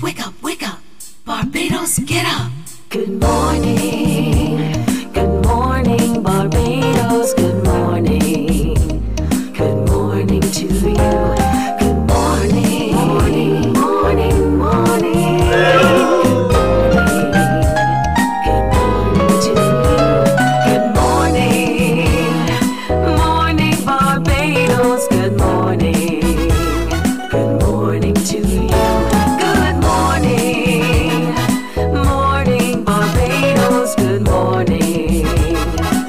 wake up, wake up. Barbados, get up. Good morning Barbados, good morning to you. Good morning, morning, morning, morning. Good morning to you. Good morning, morning Barbados, good morning to you. Good morning, morning Barbados, good morning.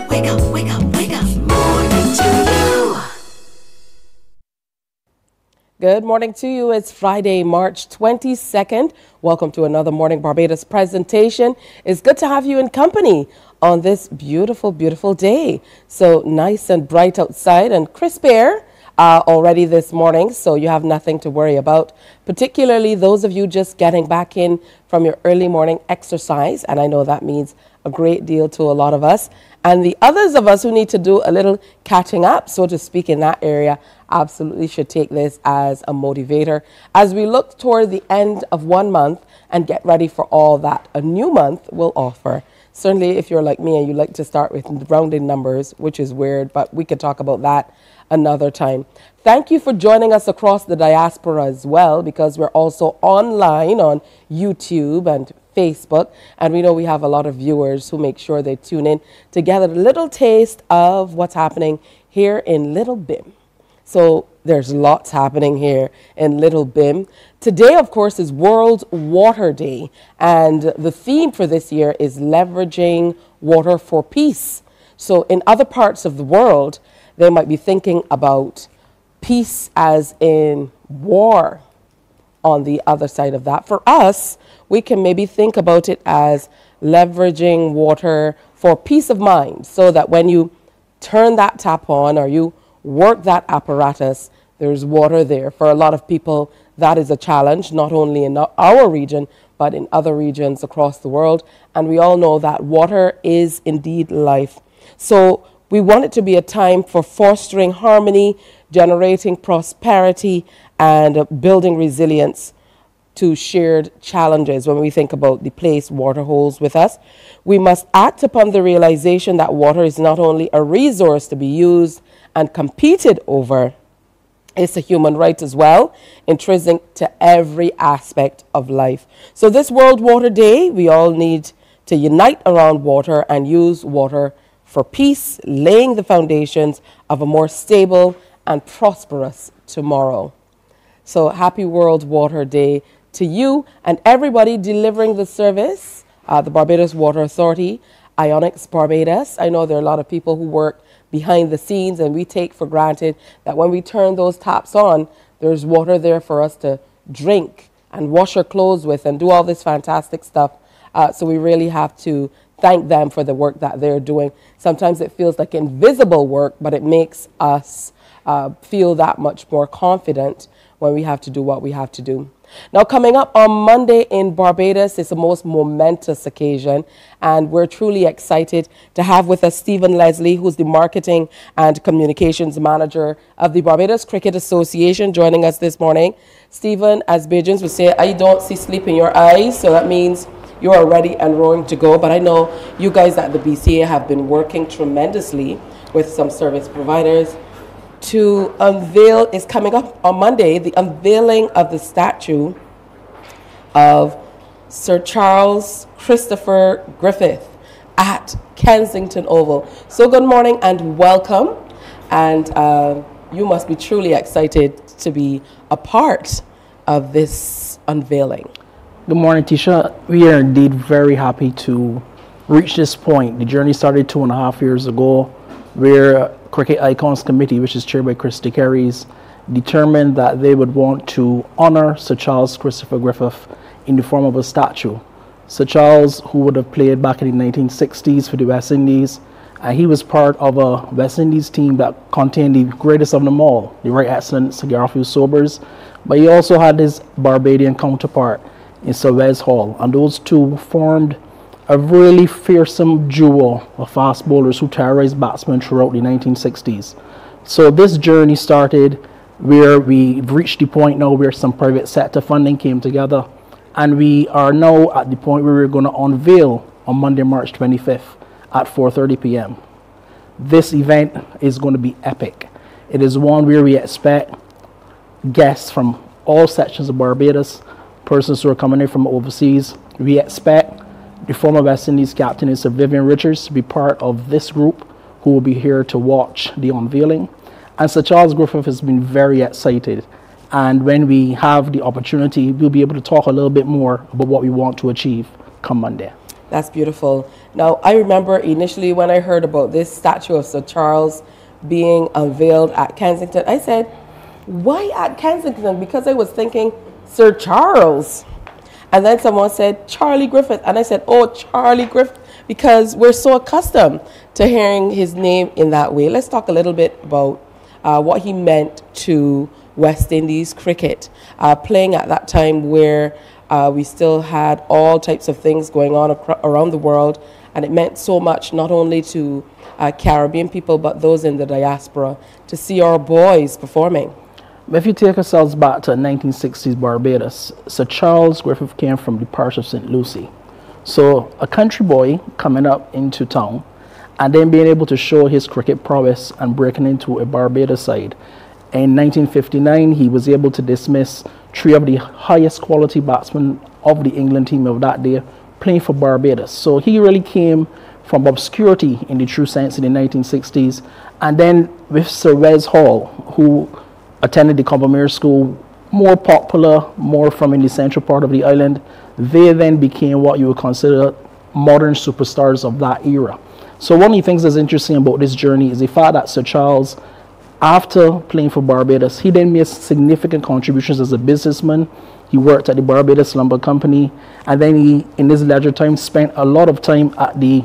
Wake up, wake up, wake up. Morning to you. Good morning to you. It's Friday, March 22nd. Welcome to another Morning Barbados presentation. It's good to have you in company on this beautiful, beautiful day. So nice and bright outside and crisp air already this morning, so you have nothing to worry about, particularly those of you just getting back in from your early morning exercise. And I know that means a great deal to a lot of us. And the others of us who need to do a little catching up, so to speak, in that area, absolutely should take this as a motivator as we look toward the end of one month and get ready for all that a new month will offer. Certainly, if you're like me and you like to start with rounding numbers, which is weird, but we could talk about that another time. Thank you for joining us across the diaspora as well, because we're also online on YouTube and Facebook, and we know we have a lot of viewers who make sure they tune in to get a little taste of what's happening here in Little Bim. So there's lots happening here in Little Bim. Today, of course, is World Water Day, and the theme for this year is leveraging water for peace. So in other parts of the world, they might be thinking about peace as in war on the other side of that. For us, we can maybe think about it as leveraging water for peace of mind, so that when you turn that tap on or you work that apparatus, there's water there. For a lot of people, that is a challenge, not only in our region, but in other regions across the world. And we all know that water is indeed life. So we want it to be a time for fostering harmony, generating prosperity, and building resilience to shared challenges. When we think about the place water holds with us, we must act upon the realization that water is not only a resource to be used and competed over, it's a human right as well, intrinsic to every aspect of life. So this World Water Day, we all need to unite around water and use water for peace, laying the foundations of a more stable and prosperous tomorrow. So happy World Water Day to you and everybody delivering the service, the Barbados Water Authority, Ionics Barbados. I know there are a lot of people who work behind the scenes, and we take for granted that when we turn those taps on, there's water there for us to drink and wash our clothes with and do all this fantastic stuff. So we really have to thank them for the work that they're doing. Sometimes it feels like invisible work, but it makes us feel that much more confident when we have to do what we have to do. Now, coming up on Monday in Barbados is a most momentous occasion, and we're truly excited to have with us Stephen Leslie, who's the Marketing and Communications Manager of the Barbados Cricket Association, joining us this morning. Stephen, as Bajans would say, I don't see sleep in your eyes, so that means you are ready and roaring to go. But I know you guys at the BCA have been working tremendously with some service providers to unveil, is coming up on Monday, the unveiling of the statue of Sir Charles Christopher Griffith at Kensington Oval. So good morning and welcome. And you must be truly excited to be a part of this unveiling. Good morning, Tisha. We are indeed very happy to reach this point. The journey started 2.5 years ago, where Cricket Icons Committee, which is chaired by Christy Kerries, determined that they would want to honor Sir Charles Christopher Griffith in the form of a statue. Sir Charles, who would have played back in the 1960s for the West Indies, and he was part of a West Indies team that contained the greatest of them all, the Right Excellent Sir Garfield Sobers, but he also had his Barbadian counterpart in Sir Wes Hall, and those two formed a really fearsome duo of fast bowlers who terrorized batsmen throughout the 1960s. So this journey started where we reached the point now where some private sector funding came together And we are now at the point where we're going to unveil on Monday, March 25th at 4:30 p.m. This event is going to be epic. It is one where we expect guests from all sections of Barbados, persons who are coming in from overseas. We expect the former West Indies captain, Sir Vivian Richards, to be part of this group who will be here to watch the unveiling. And Sir Charles Griffith has been very excited. And when we have the opportunity, we'll be able to talk a little bit more about what we want to achieve come Monday. That's beautiful. Now, I remember initially when I heard about this statue of Sir Charles being unveiled at Kensington, I said, why at Kensington? Because I was thinking, Sir Charles. And then someone said, Charlie Griffith. And I said, oh, Charlie Griffith, because we're so accustomed to hearing his name in that way. Let's talk a little bit about what he meant to West Indies cricket, playing at that time where we still had all types of things going on around the world, and it meant so much not only to Caribbean people but those in the diaspora to see our boys performing. If you take ourselves back to 1960s Barbados, Sir Charles Griffith came from the parish of St. Lucie. So a country boy coming up into town and then being able to show his cricket prowess and breaking into a Barbados side. In 1959, he was able to dismiss 3 of the highest quality batsmen of the England team of that day playing for Barbados. So he really came from obscurity in the true sense in the 1960s. And then with Sir Wes Hall, who attended the Combermere School, more popular, more from in the central part of the island, they then became what you would consider modern superstars of that era. So one of the things that's interesting about this journey is the fact that Sir Charles, after playing for Barbados, he then made significant contributions as a businessman. He worked at the Barbados Lumber Company, and then he, in his leisure time, spent a lot of time at the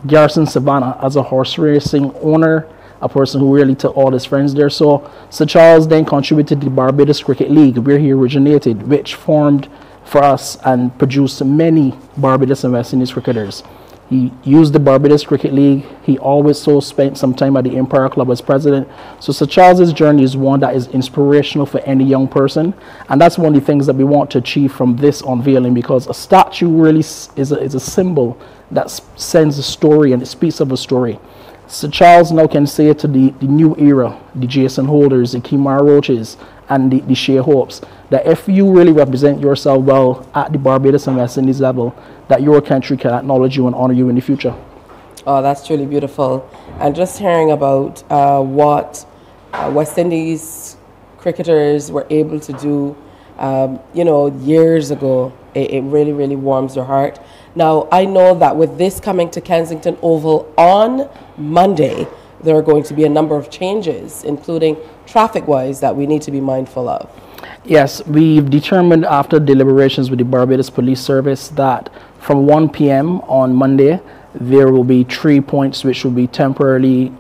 Garrison Savannah as a horse racing owner, a person who really took all his friends there. So Sir Charles then contributed to the Barbados Cricket League, where he originated, which formed for us and produced many Barbados and West Indies cricketers. He used the Barbados Cricket League. He also spent some time at the Empire Club as president. So Sir Charles's journey is one that is inspirational for any young person. And that's one of the things that we want to achieve from this unveiling, because a statue really is a symbol that sends a story and it speaks of a story. Sir Charles now can say to the new era, the Jason Holders, the Kemar Roaches, and the Shea Hopes, that if you really represent yourself well at the Barbados and West Indies level, that your country can acknowledge you and honor you in the future. Oh, that's truly beautiful. And just hearing about what West Indies cricketers were able to do, years ago, it really, really warms your heart. Now, I know that with this coming to Kensington Oval on Monday, there are going to be a number of changes, including traffic-wise, that we need to be mindful of. Yes, we've determined after deliberations with the Barbados Police Service that from 1 p.m. on Monday, there will be 3 points which will be temporarily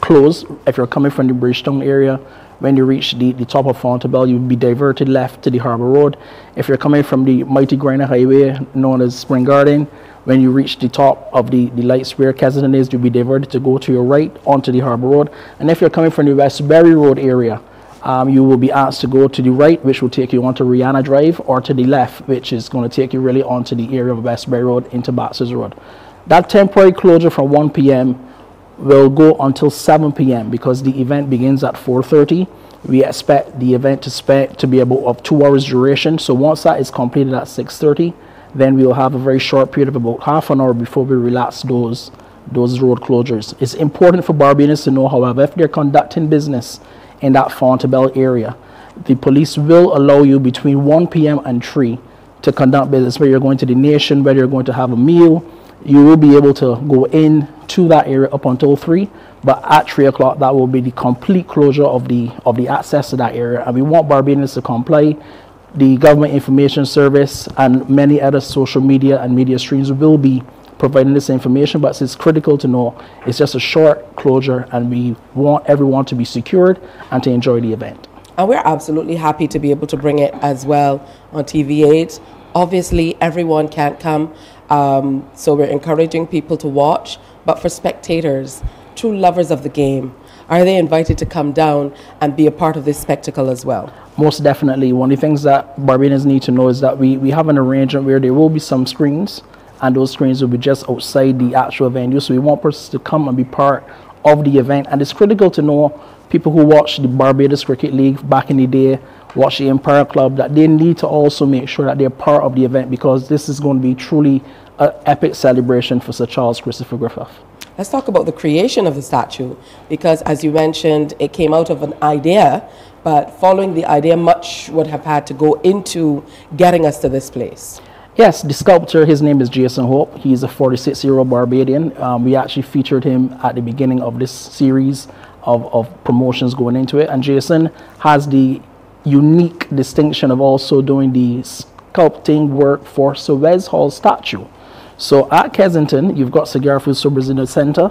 closed. If you're coming from the Bridgetown area, when you reach the top of Fontabelle, you'll be diverted left to the Harbour Road. If you're coming from the Mighty Grinder Highway, known as Spring Garden, when you reach the top of the lights where Kensington is, you'll be diverted to go to your right onto the Harbour Road. And if you're coming from the Westbury Road area, you will be asked to go to the right, which will take you onto Rihanna Drive, or to the left, which is going to take you really onto the area of Westbury Road into Baxter's Road. That temporary closure from 1 p.m. will go until 7 p.m. because the event begins at 4:30. We expect the event to be about 2 hours duration. So once that is completed at 6:30, then we will have a very short period of about half an hour before we relax those road closures. It's important for Barbadians to know, however, if they're conducting business in that Fontabelle area, the police will allow you between 1 p.m. and 3 to conduct business, whether you're going to the Nation, whether you're going to have a meal. You will be able to go in to that area up until 3, but at 3 o'clock, that will be the complete closure of the access to that area. And we want Barbadians to comply. The Government Information Service and many other social media and media streams will be providing this information, but it's critical to know it's just a short closure, and we want everyone to be secured and to enjoy the event. And we're absolutely happy to be able to bring it as well on TV8. Obviously, everyone can't come, so we're encouraging people to watch, but for spectators, true lovers of the game, are they invited to come down and be a part of this spectacle as well? Most definitely. One of the things that Barbadians need to know is that we have an arrangement where there will be some screens, and those screens will be just outside the actual venue. So we want persons to come and be part of the event. And it's critical to know people who watch the Barbados Cricket League back in the day, watch the Empire Club, that they need to also make sure that they're part of the event, because this is going to be truly an epic celebration for Sir Charles Christopher Griffith. Let's talk about the creation of the statue, because as you mentioned, it came out of an idea, but following the idea, much would have had to go into getting us to this place. Yes, the sculptor, his name is Jason Hope. He's a 46-year-old Barbadian. We actually featured him at the beginning of this series of promotions going into it. And Jason has the unique distinction of also doing the sculpting work for Sir Wes Hall's statue. So at Kensington, you've got Sir Garfield Sobers in the center.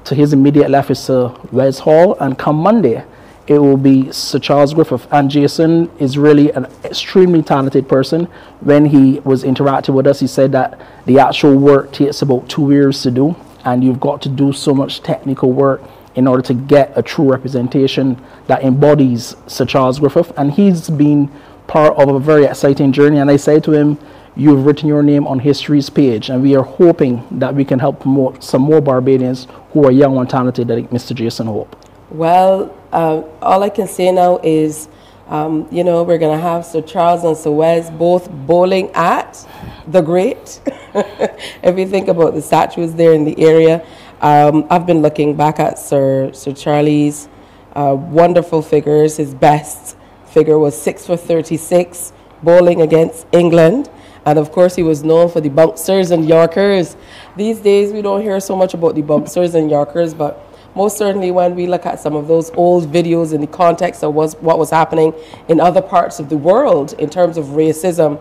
To his immediate left is Sir Wes Hall. And come Monday, it will be Sir Charles Griffith. And Jason is really an extremely talented person. When he was interacting with us, he said that the actual work takes about 2 years to do, and you've got to do so much technical work in order to get a true representation that embodies Sir Charles Griffith. And he's been part of a very exciting journey. And I said to him, you've written your name on history's page, and we are hoping that we can help promote some more Barbadians who are young and talented like Mr. Jason Hope. Well, all I can say now is, you know, we're going to have Sir Charles and Sir Wes both bowling at the great. If you think about the statues there in the area, I've been looking back at Sir Charlie's wonderful figures. His best figure was 6 for 36, bowling against England. And of course, he was known for the bouncers and Yorkers. These days, we don't hear so much about the bouncers and Yorkers, but most certainly when we look at some of those old videos in the context of what was happening in other parts of the world in terms of racism,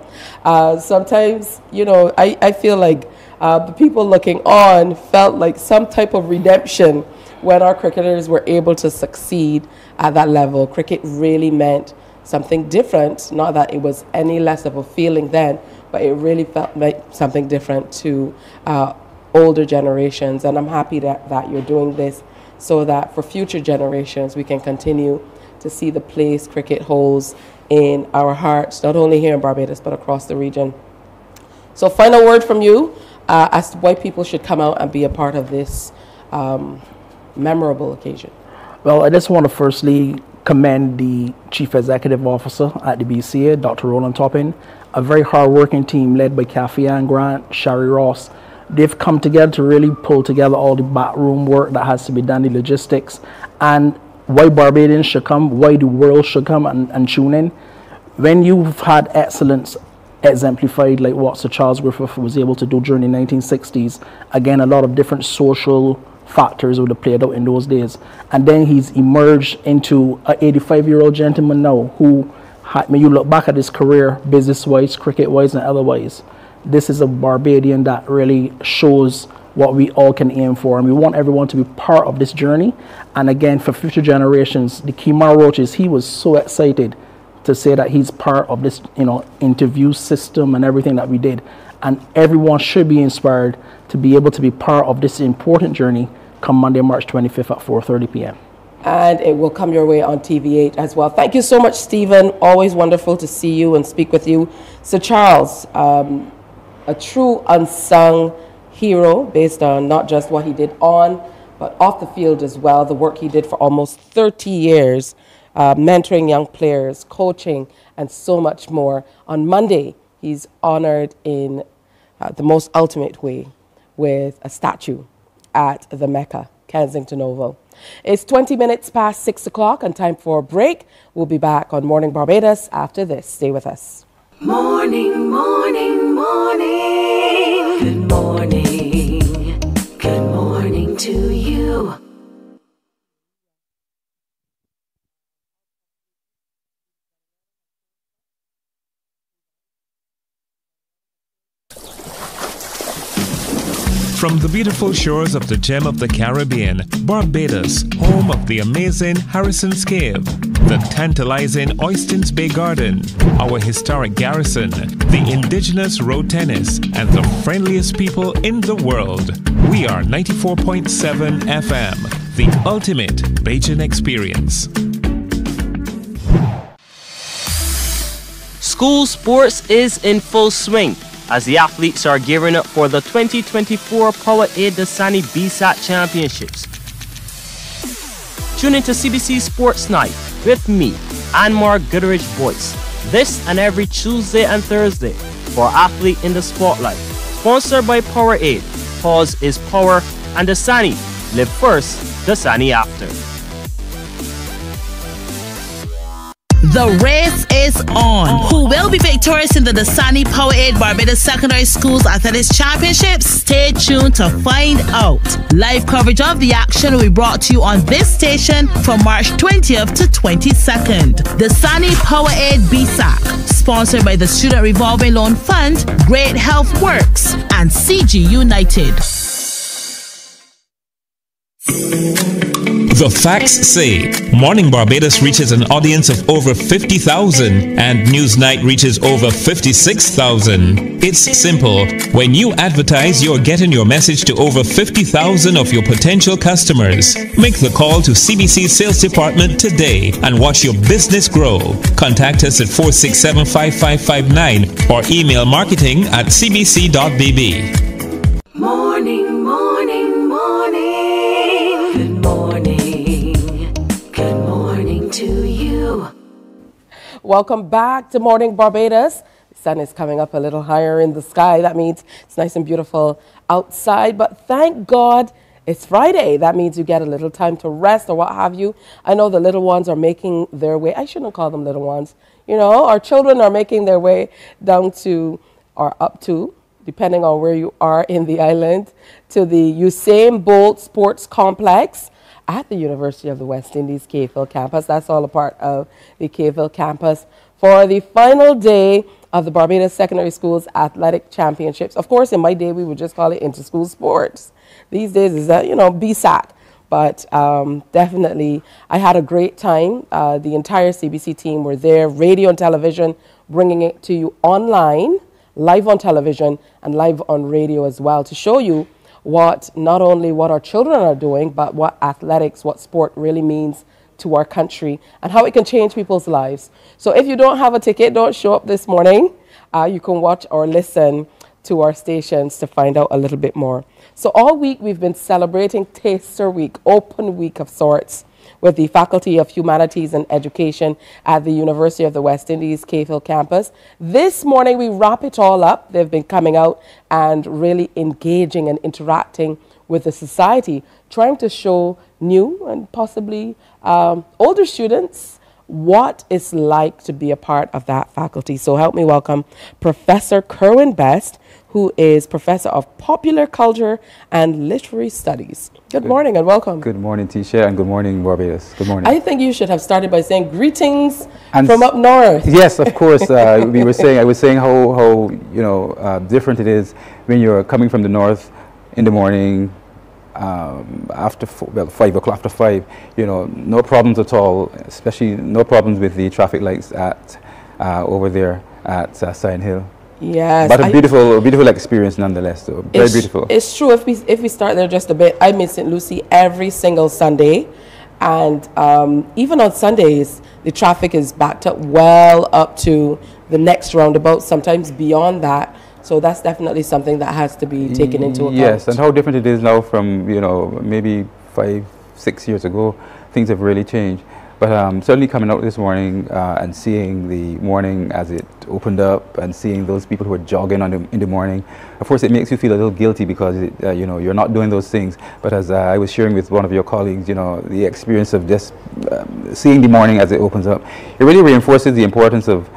sometimes, you know, I feel like the people looking on felt like some type of redemption when our cricketers were able to succeed at that level. Cricket really meant something different, not that it was any less of a feeling then, but it really felt like something different to older generations. And I'm happy that you're doing this so that for future generations we can continue to see the place cricket holds in our hearts, not only here in Barbados but across the region. So final word from you as to why people should come out and be a part of this memorable occasion. Well, I just want to firstly commend the Chief Executive Officer at the BCA, Dr. Roland Toppin, a very hard-working team led by Kathy Ann Grant, Shari Ross. They've come together to really pull together all the backroom work that has to be done, the logistics, and why Barbadians should come, why the world should come and tune in. When you've had excellence exemplified like what Sir Charles Griffith was able to do during the 1960s, again, a lot of different social factors would have played out in those days. And then he's emerged into an 85-year-old gentleman now who, when you look back at his career, business-wise, cricket-wise, and otherwise, this is a Barbadian that really shows what we all can aim for, and we want everyone to be part of this journey. And again, for future generations, the Kemar Roaches, he was so excited to say that he's part of this, you know, interview system and everything that we did. And everyone should be inspired to be able to be part of this important journey come Monday, March 25th at 4:30 p.m. And it will come your way on TV8 as well. Thank you so much, Stephen. Always wonderful to see you and speak with you. Sir Charles, a true unsung hero based on not just what he did on, but off the field as well. The work he did for almost 30 years, mentoring young players, coaching, and so much more. On Monday, he's honored in the most ultimate way with a statue at the Mecca, Kensington Oval. It's 20 minutes past 6 o'clock and time for a break. We'll be back on Morning Barbados after this. Stay with us. Morning, morning, morning. Good morning. Good morning to you. From the beautiful shores of the gem of the Caribbean, Barbados, home of the amazing Harrison's Cave, the tantalizing Oystins Bay Garden, our historic garrison, the indigenous road tennis, and the friendliest people in the world. We are 94.7 FM, the ultimate Bajan experience. School sports is in full swing as the athletes are gearing up for the 2024 Powerade Dasani BSAT Championships. Tune into CBC Sports Night with me, Anmar Goodrich Boyce, this and every Tuesday and Thursday for Athlete in the Spotlight. Sponsored by Powerade. Pause is power, and Dasani. Live first, Dasani after. The race is on. Who will be victorious in the Dasani Powerade Barbados Secondary Schools Athletics Championships? Stay tuned to find out. Live coverage of the action will be brought to you on this station from March 20th to 22nd. Dasani Powerade BSAC, sponsored by the Student Revolving Loan Fund, Great Health Works, and CG United. The facts say Morning Barbados reaches an audience of over 50,000 and Newsnight reaches over 56,000. It's simple. When you advertise, you're getting your message to over 50,000 of your potential customers. Make the call to CBC Sales Department today and watch your business grow. Contact us at 467-5559 or email marketing@cbc.bb. Morning, morning, morning. Good morning. Good morning to you. Welcome back to Morning Barbados. The sun is coming up a little higher in the sky. That means it's nice and beautiful outside. But thank God it's Friday. That means you get a little time to rest or what have you. I know the little ones are making their way. I shouldn't call them little ones. You know, our children are making their way down to or up to, depending on where you are in the island, to the Usain Bolt Sports Complex at the University of the West Indies KFIL campus. That's all a part of the KFIL campus for the final day of the Barbados Secondary Schools Athletic Championships. Of course, in my day, we would just call it inter-school sports. These days, is that, you know, BSAC. But definitely, I had a great time. The entire CBC team were there, radio and television, bringing it to you online, live on television and live on radio as well, to show you what not only what our children are doing, but what athletics, what sport really means to our country and how it can change people's lives. So if you don't have a ticket, don't show up this morning. You can watch or listen to our stations to find out a little bit more. So all week we've been celebrating Taster Week, open week of sorts, with the Faculty of Humanities and Education at the University of the West Indies KFIL campus. This morning we wrap it all up. They've been coming out and really engaging and interacting with the society, trying to show new and possibly older students what it's like to be a part of that faculty. So help me welcome Professor Kerwin Best, who is Professor of Popular Culture and Literary Studies. Good morning and welcome. Good morning, Tisha, and good morning, Barbados. Good morning. I think you should have started by saying greetings from up north. Yes, of course. I was saying how different it is when you're coming from the north in the morning, after 5 o'clock, after 5, no problems at all, especially no problems with the traffic lights at over there at Sign Hill. Yes, but a beautiful experience nonetheless. So very beautiful. It's true. If we start there just a bit, I'm in St. Lucie every single Sunday, and even on Sundays, the traffic is backed up well up to the next roundabout, sometimes beyond that. So that's definitely something that has to be taken into account. Yes, and how different it is now from maybe 5-6 years ago. Things have really changed. But certainly coming out this morning and seeing the morning as it opened up and seeing those people who are jogging in the morning, of course it makes you feel a little guilty because you're not doing those things. But as I was sharing with one of your colleagues, the experience of just seeing the morning as it opens up, it really reinforces the importance of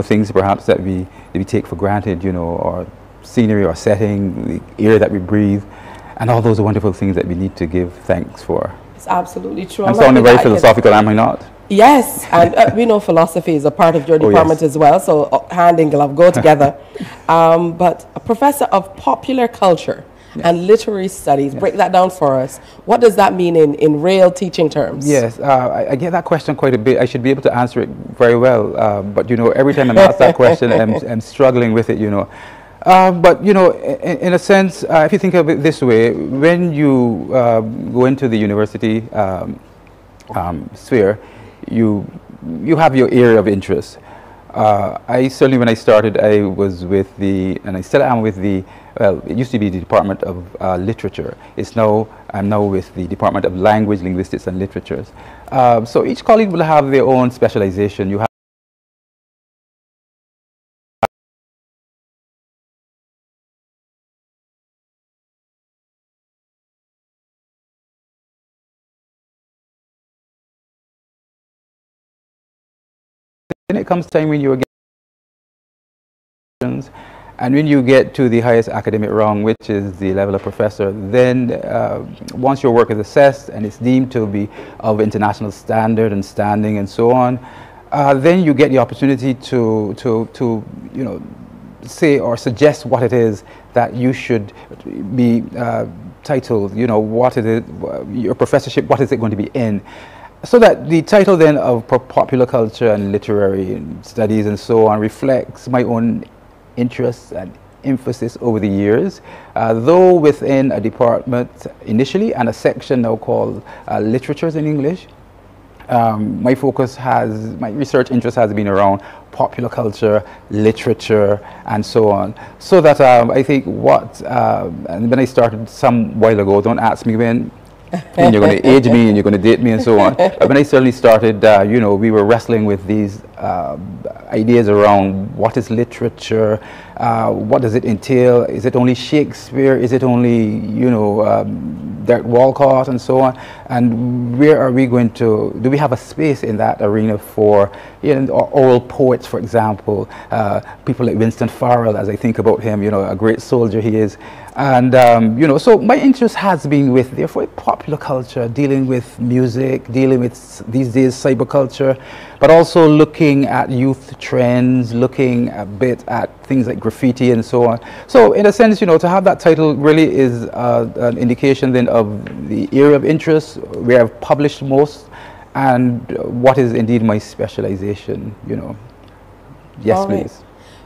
things perhaps that we take for granted, or scenery or setting, the air that we breathe, and all those wonderful things that we need to give thanks for. It's absolutely true. I'm sounding very philosophical, am I not? Yes, and we know philosophy is a part of your department as well, so hand in glove go together. But a professor of popular culture and literary studies, break that down for us. What does that mean in real teaching terms? Yes, I get that question quite a bit. I should be able to answer it very well, but every time I'm asked that question, I'm struggling with it. But you know, in a sense, if you think of it this way, when you go into the university sphere, you have your area of interest. I certainly, when I started, I was with and I still am with well, it used to be the Department of Literature. I'm now with the Department of Language, Linguistics and Literatures. So each colleague will have their own specialization. You have when it comes time when you are getting, and when you get to the highest academic rung, which is the level of professor, then once your work is assessed and it's deemed to be of international standard and standing and so on, then you get the opportunity to you know, say or suggest what it is that you should be titled, you know, what it is, your professorship, what is it going to be in. So that the title then of popular culture and literary studies and so on reflects my own interests and emphasis over the years, though within a department initially and a section now called Literatures in English. My research interest has been around popular culture, literature, and so on. So that I think and when I started some while ago, don't ask me when, and you're going to age me and you're going to date me and so on. But when I certainly started, you know, we were wrestling with these ideas around what is literature, what does it entail, is it only Shakespeare, is it only, you know, Derek Walcott and so on, and where are we going to, do we have a space in that arena for, you know, oral poets, for example, people like Winston Farrell, as I think about him, you know, a great soldier he is. And you know, so my interest has been with, therefore, popular culture, dealing with music, dealing with these days cyber culture, but also looking at youth trends, looking a bit at things like graffiti and so on. So in a sense, you know, to have that title really is an indication then of the area of interest, where I've published most, and what is indeed my specialization, you know. Yes, All right. please.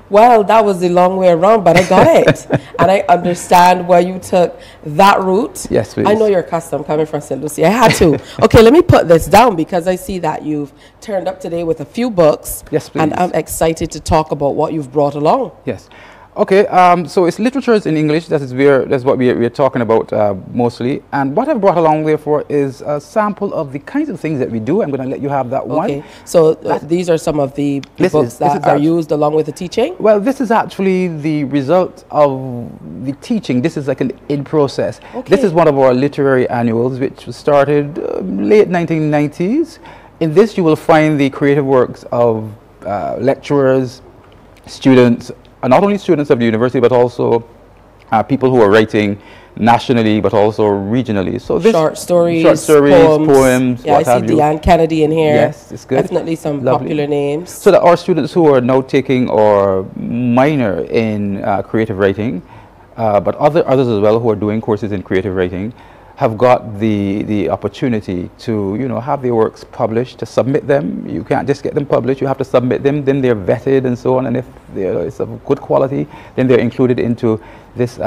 Well, that was the long way around, but I got it. And I understand why you took that route. Yes, please. I know you're custom coming from St. Lucie. I had to. Okay, let me put this down because I see that you've turned up today with a few books. Yes, please. And I'm excited to talk about what you've brought along. Yes. Okay, so it's Literatures in English. That's what we're talking about mostly. And what I've brought along, therefore, is a sample of the kinds of things that we do. I'm going to let you have that one. Okay, so these are some of the books that are used along with the teaching? Well, this is actually the result of the teaching. This is like an in-process. Okay. This is one of our literary annuals, which was started late 1990s. In this, you will find the creative works of lecturers, students, not only students of the university, but also people who are writing nationally, but also regionally. So this short stories, poems. Yeah, I see Deanne Kennedy in here. Yes, it's good. Definitely some Lovely. popular names. So that our students who are now taking or minor in creative writing, but others as well who are doing courses in creative writing, have got the opportunity to, you know, have their works published, to submit them. You can't just get them published, you have to submit them, then they're vetted and so on, and if it's of good quality, then they're included into this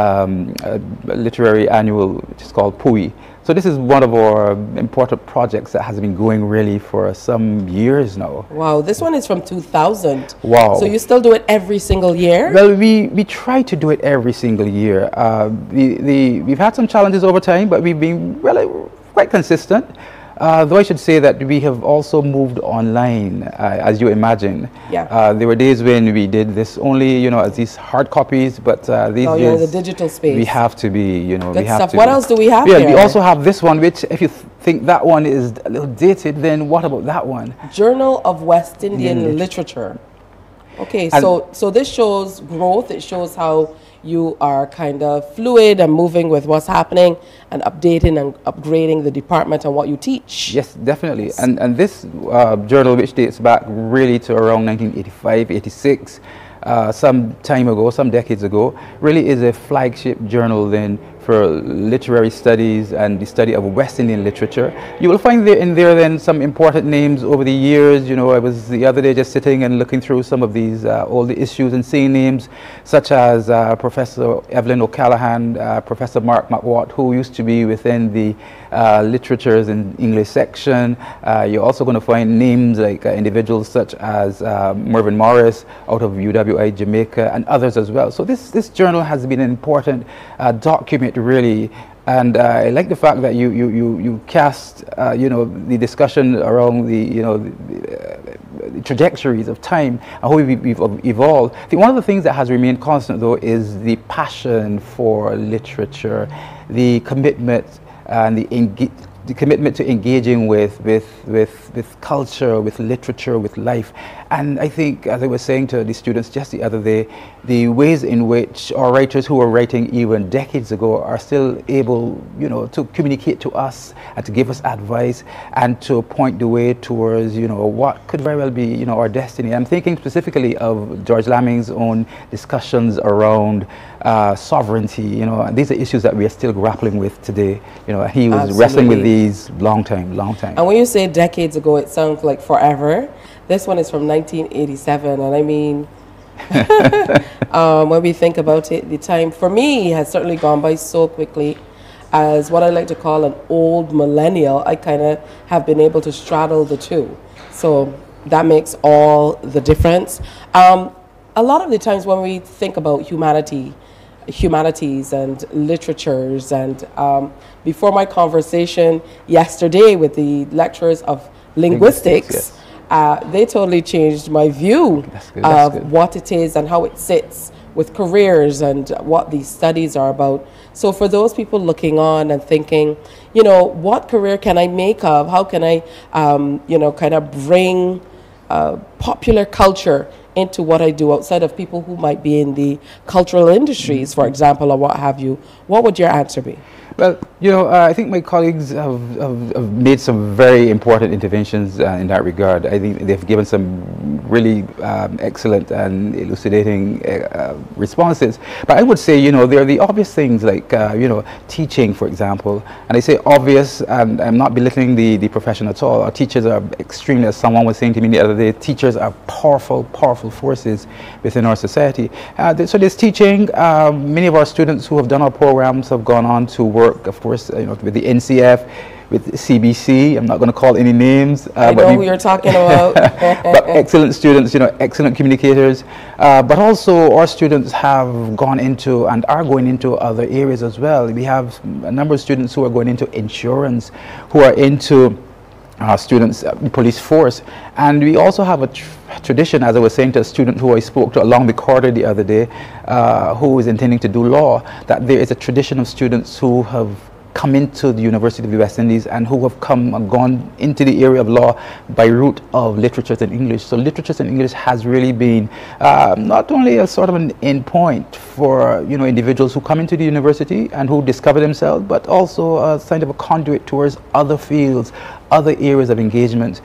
literary annual, which is called PUI. So this is one of our important projects that has been going really for some years now. Wow, this one is from 2000. Wow. So you still do it every single year? Well, we try to do it every single year. We've had some challenges over time, but we've been really quite consistent. Though I should say that we have also moved online, as you imagine. Yeah. There were days when we did this only, you know, as these hard copies, but these you're days in the digital space. we have to be, you know, Good we have stuff. to. What else do we have Yeah, here? we also have this one, which if you think that one is a little dated, then what about that one? Journal of West Indian Literature. Okay, And so this shows growth. It shows how you are kind of fluid and moving with what's happening and updating and upgrading the department and what you teach. Yes, definitely. Yes. And this journal, which dates back really to around 1985, 86, some time ago, some decades ago, really is a flagship journal then for literary studies and the study of West Indian literature. You will find in there then some important names over the years. You know, I was the other day just sitting and looking through some of these older issues and seeing names such as Professor Evelyn O'Callaghan, Professor Mark McWatt, who used to be within the literatures and English section. You're also going to find names like individuals such as Mervyn Morris out of UWI Jamaica and others as well. So this journal has been an important document, really. And I like the fact that you cast you know, the discussion around the trajectories of time and how we've evolved. I think one of the things that has remained constant, though, is the passion for literature, the commitment and the commitment to engaging with culture, with literature, with life. And I think, as I was saying to the students just the other day, the ways in which our writers who were writing even decades ago are still able, you know, to communicate to us and to give us advice and to point the way towards, you know, what could very well be, you know, our destiny. I'm thinking specifically of George Lamming's own discussions around sovereignty. You know, and these are issues that we are still grappling with today. You know, he was wrestling with these long time. And when you say decades ago, it sounds like forever. This one is from 1987, and I mean, when we think about it, the time for me has certainly gone by so quickly. As what I like to call an old millennial, I kind of have been able to straddle the two. So that makes all the difference. A lot of the times when we think about humanities and literatures, and before my conversation yesterday with the lecturers of linguistics, yes. They totally changed my view of what it is and how it sits with careers and what these studies are about. So for those people looking on and thinking, you know, what career can I make of? How can I, you know, kind of bring popular culture into what I do outside of people who might be in the cultural industries, for example, or what have you? What would your answer be? Well, you know, I think my colleagues have made some very important interventions in that regard. I think they've given some really excellent and elucidating responses. But I would say, you know, there are the obvious things like, you know, teaching, for example. And I say obvious, and I'm not belittling the profession at all. Our teachers are extremely, as someone was saying to me the other day, teachers are powerful forces within our society. So there's teaching. Many of our students who have done our programs have gone on to work, of course, you know, with the NCF, with CBC. I'm not going to call any names. I know who you're talking about. But excellent students, you know, excellent communicators. But also our students have gone into and are going into other areas as well. We have a number of students who are going into insurance, who are into students, police force. And we also have a tradition, as I was saying to a student who I spoke to along the corridor the other day, who is intending to do law, that there is a tradition of students who have come into the University of the West Indies and who have come and gone into the area of law by route of literatures and English. So literatures and English has really been not only a sort of an endpoint for, you know, individuals who come into the university and who discover themselves, but also a kind of a conduit towards other fields, other areas of engagement.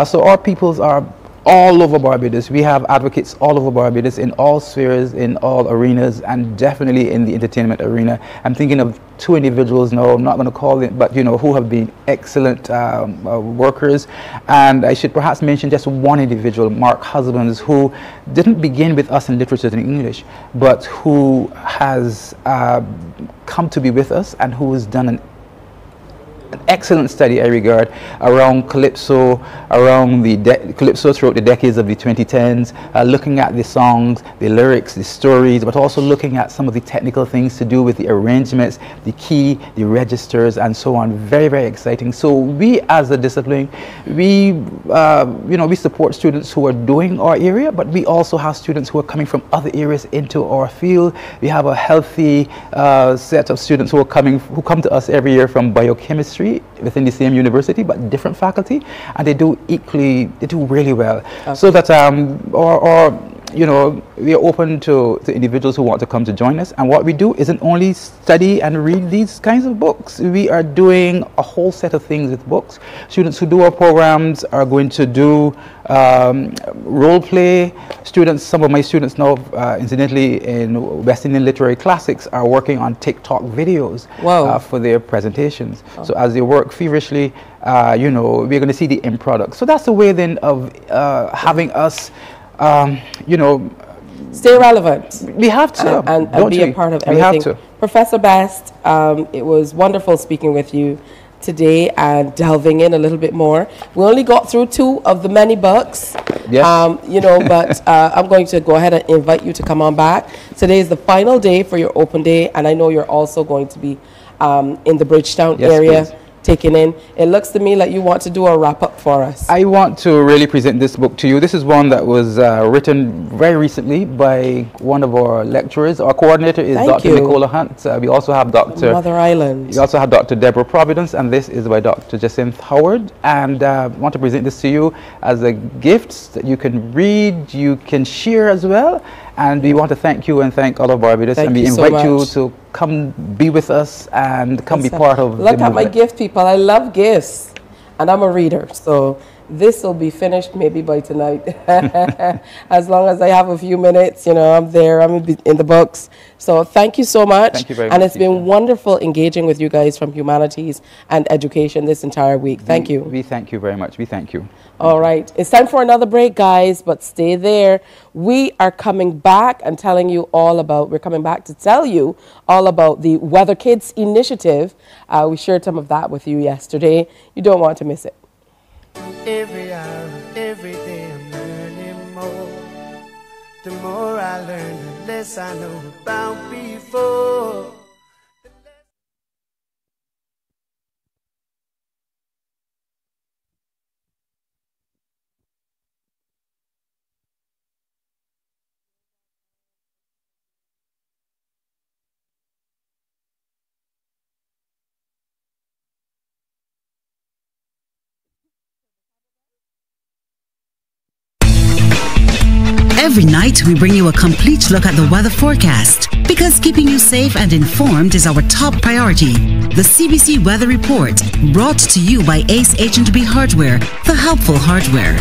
So our peoples are all over Barbados. We have advocates all over Barbados in all spheres, in all arenas, and definitely in the entertainment arena. I'm thinking of two individuals now, I'm not going to call them, but you know, who have been excellent workers. And I should perhaps mention just one individual, Mark Husbands, who didn't begin with us in literature and English, but who has come to be with us and who has done an excellent study, I regard, around calypso, around the calypso throughout the decades of the 2010s, looking at the songs, the lyrics, the stories, but also looking at some of the technical things to do with the arrangements, the key, the registers, and so on. Very, very exciting. So we, as a discipline, we, you know, we support students who are doing our area, but we also have students who are coming from other areas into our field. We have a healthy set of students who come to us every year from biochemistry within the same university, but different faculty, and they do really well. Okay. So that you know, we are open to individuals who want to come to join us. And what we do isn't only study and read these kinds of books. We are doing a whole set of things with books. Students who do our programs are going to do role play. Students, some of my students now, incidentally, in West Indian Literary Classics, are working on TikTok videos for their presentations. So as they work feverishly, you know, we're going to see the end product. So that's the way then of having us, you know, stay relevant. We have to, and be a part of everything. We have to. Professor Best, it was wonderful speaking with you today and delving in a little bit more. We only got through 2 of the many books, you know, but I'm going to go ahead and invite you to come on back. Today is the final day for your open day, and I know you're also going to be in the Bridgetown area. Please. Taken in. It looks to me like you want to do a wrap-up for us. I want to really present this book to you. This is one that was written very recently by one of our lecturers. Our coordinator is Dr. Nicola Hunt. We also have Dr. Mother Island. We also have Dr. Deborah Providence, and this is by Dr. Jacinth Howard. And I want to present this to you as a gift that you can read, you can share as well. And we want to thank you and thank all of Barbados, and we invite you to come be with us and come be part of the movement. Look at my gift, people. I love gifts, and I'm a reader, so this will be finished maybe by tonight. As long as I have a few minutes, you know, I'm there, I'm in the books. So thank you so much. Thank you very much. And it's been wonderful engaging with you guys from Humanities and Education this entire week. Thank you. We thank you very much. We thank you. All right. It's time for another break, guys, but stay there. We are coming back and telling you all about, we're coming back to tell you all about the Weather Kids initiative. We shared some of that with you yesterday. You don't want to miss it. Every hour, every day I'm learning more. The more I learn, the less I know about before. Every night, we bring you a complete look at the weather forecast because keeping you safe and informed is our top priority. The CBC Weather Report, brought to you by Ace H&B Hardware, the helpful hardware.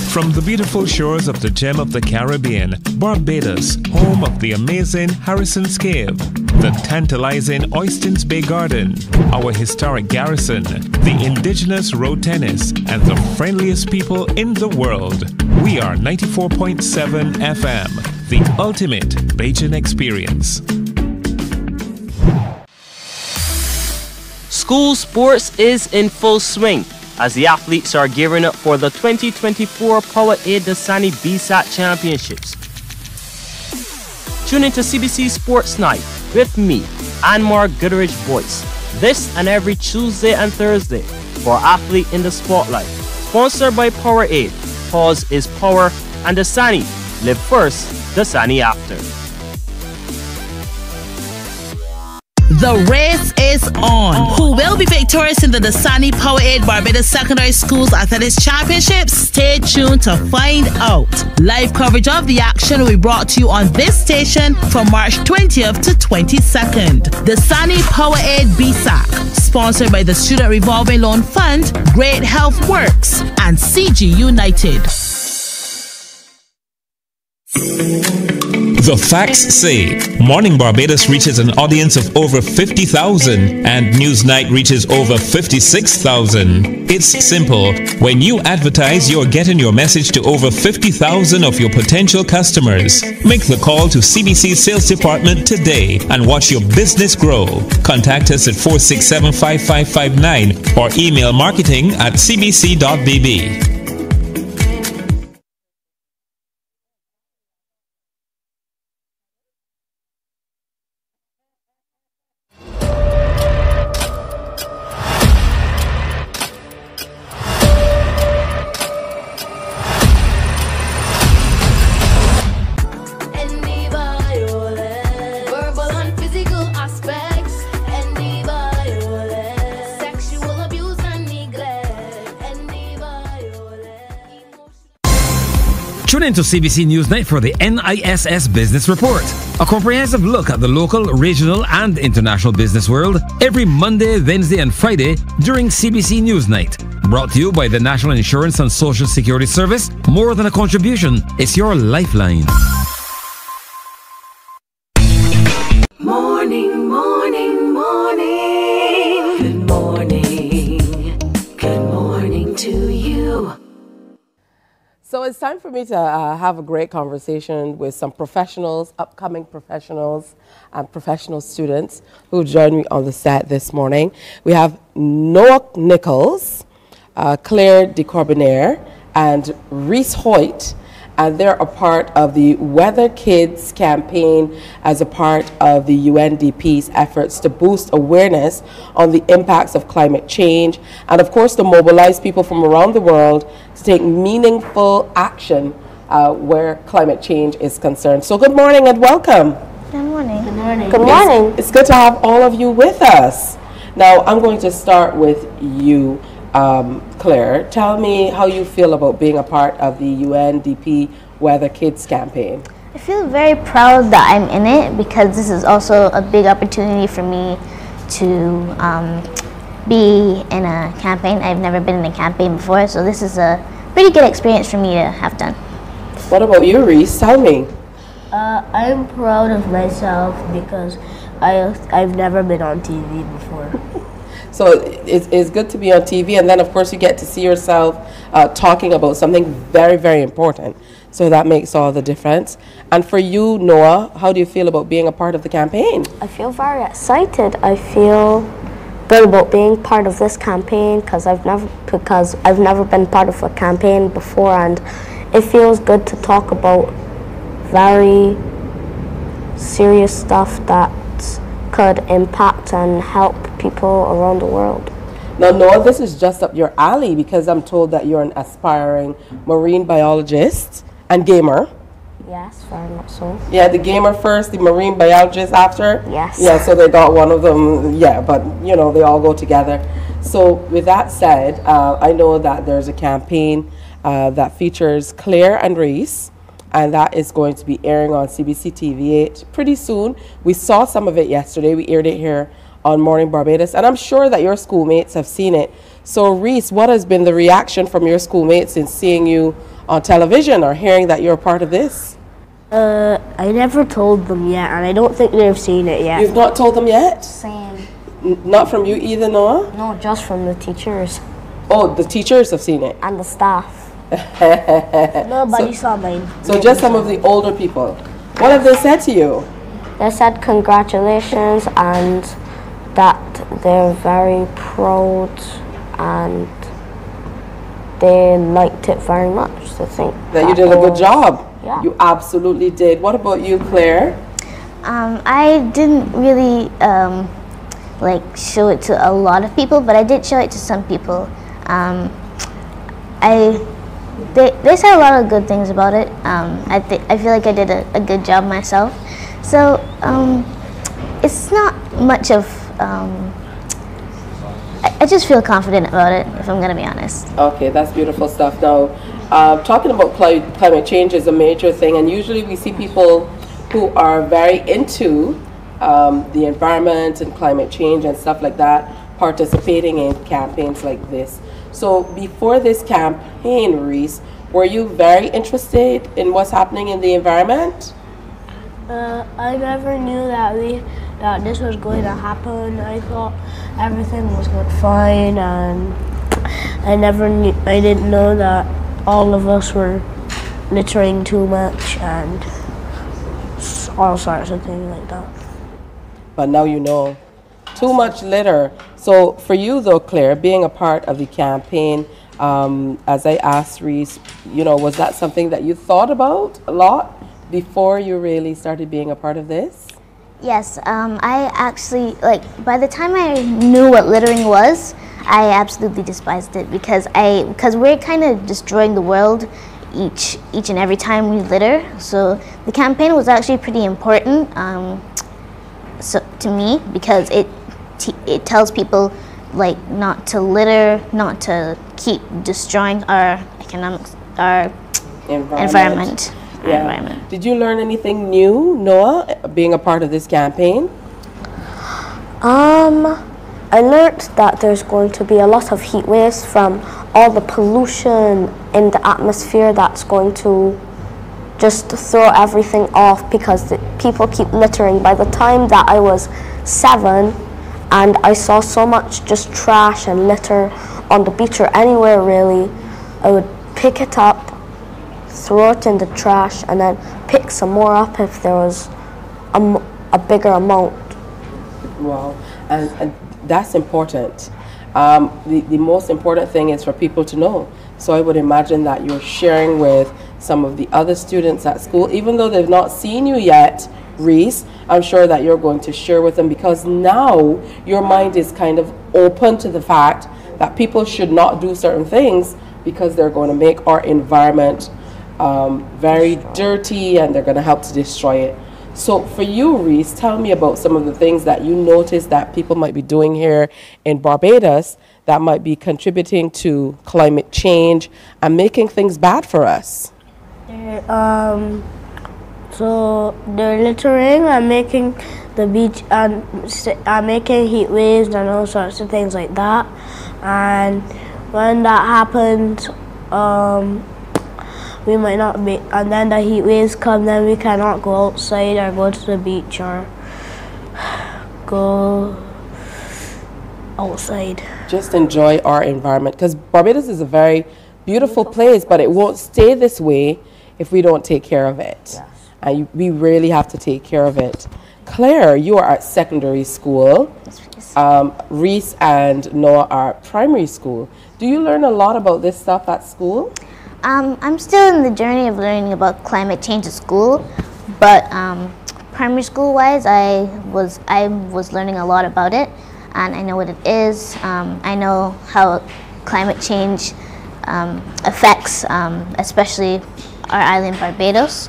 From the beautiful shores of the gem of the Caribbean, Barbados, home of the amazing Harrison's Cave, the tantalizing Oistins Bay Garden, our historic garrison, the indigenous road tennis, and the friendliest people in the world. We are 94.7 FM, the ultimate Bajan experience. School sports is in full swing as the athletes are gearing up for the 2024 Powerade Dasani BSAT Championships. Tune into CBC Sports Night with me, Anmar Goodrich Boyce, this and every Tuesday and Thursday for Athlete in the Spotlight. Sponsored by Powerade. Pause is power, and Dasani. Live first, Dasani after. The race is on. Who will be victorious in the Dasani Powerade Barbados Secondary Schools Athletics Championships? Stay tuned to find out. Live coverage of the action will be brought to you on this station from March 20th to 22nd. Dasani Powerade BSAC, sponsored by the Student Revolving Loan Fund, Great Health Works, and CG United. The facts say Morning Barbados reaches an audience of over 50,000 and Newsnight reaches over 56,000. It's simple. When you advertise, you're getting your message to over 50,000 of your potential customers. Make the call to CBC Sales Department today and watch your business grow. Contact us at 467-5559 or email marketing@cbc.bb. Sexual abuse and neglect, and the violence. into CBC Newsnight for the NISS Business Report, a comprehensive look at the local, regional, and international business world every Monday, Wednesday, and Friday during CBC Newsnight. Brought to you by the National Insurance and Social Security Service. More than a contribution, it's your lifeline. Morning, morning, morning. Good morning. Good morning to you. So it's time for me to have a great conversation with some professionals, upcoming professionals, and professional students who joined me on the set this morning. We have Noah Nichols, Claire DeCorbinaire, and Reese Hoyt, and they're a part of the Weather Kids campaign as a part of the UNDP's efforts to boost awareness on the impacts of climate change, and of course to mobilize people from around the world to take meaningful action where climate change is concerned. So good morning and welcome. Good morning. Good morning. Good morning. It's good to have all of you with us. Now I'm going to start with you, Claire. Tell me how you feel about being a part of the UNDP Weather Kids campaign. I feel very proud that I'm in it because this is also a big opportunity for me to be in a campaign. I've never been in a campaign before, so this is a pretty good experience for me to have done. What about you, Reese? Tell me. I'm proud of myself because I've never been on TV before. So it's good to be on TV, and then of course you get to see yourself talking about something very, very important. So that makes all the difference. And for you, Noah, how do you feel about being a part of the campaign? I feel very excited. I feel good about being part of this campaign because I've never been part of a campaign before, and it feels good to talk about very serious stuff that could impact and help people around the world. Now, Noah, this is just up your alley because I'm told that you're an aspiring marine biologist and gamer. Yes, very much so. Yeah, the gamer first, the marine biologist after? Yes. Yeah, so they got one of them, yeah, but you know, they all go together. So with that said, I know that there's a campaign that features Claire and Reese, and that is going to be airing on CBC TV8 pretty soon. We saw some of it yesterday. We aired it here on Mornin Barbados, and I'm sure that your schoolmates have seen it. So Reese, what has been the reaction from your schoolmates in seeing you on television or hearing that you're a part of this? I never told them yet, and I don't think they've seen it yet. You've not told them yet? Same. Not from you either, Noah? No, just from the teachers. Oh, the teachers have seen it? And the staff. Nobody saw mine. So just some of the older people. What have they said to you? They said congratulations and that they're very proud and they liked it very much. They think that you did a good job. Yeah. You absolutely did. What about you, Claire? I didn't really like show it to a lot of people, but I did show it to some people. They said a lot of good things about it. I feel like I did a good job myself. So it's not much of. I just feel confident about it, if I'm going to be honest. Okay, that's beautiful stuff. Now, talking about climate change is a major thing, and usually we see people who are very into the environment and climate change and stuff like that participating in campaigns like this. So before this campaign, Reese, were you very interested in what's happening in the environment? I never knew that this was going to happen. I thought everything was going fine, and I didn't know that all of us were littering too much and all sorts of things like that. But now you know. Too much litter. So for you though, Claire, being a part of the campaign, as I asked Reese, you know, was that something that you thought about a lot before you really started being a part of this? Yes, I actually, by the time I knew what littering was, I absolutely despised it because we're kind of destroying the world each and every time we litter. So the campaign was actually pretty important to me because it tells people not to litter, not to keep destroying our environment. Yeah. Environment. Did you learn anything new, Noah, being a part of this campaign? I learned that there's going to be a lot of heat waves from all the pollution in the atmosphere that's going to just throw everything off because people keep littering. By the time that I was 7 and I saw so much just trash and litter on the beach or anywhere really, I would pick it up, throw it in the trash, and then pick some more up if there was a bigger amount. Wow, and that's important. The most important thing is for people to know. So I would imagine that you're sharing with some of the other students at school, even though they've not seen you yet, Reese. I'm sure that you're going to share with them because now your mind is kind of open to the fact that people should not do certain things because they're going to make our environment very dirty and they're going to help to destroy it. So for you, Reese, tell me about some of the things that you notice that people might be doing here in Barbados that might be contributing to climate change and making things bad for us. So they're littering and making the beach and making heat waves and all sorts of things like that. And when that happens, we might not be, and then the heat waves come, then we cannot go outside or go to the beach or go outside. Just enjoy our environment because Barbados is a very beautiful place, but it won't stay this way if we don't take care of it. Yes. And we really have to take care of it. Claire, you are at secondary school. Reese and Noah are at primary school. Do you learn a lot about this stuff at school? I'm still in the journey of learning about climate change at school, but primary school wise, I was learning a lot about it, and I know what it is. I know how climate change affects, especially our island Barbados.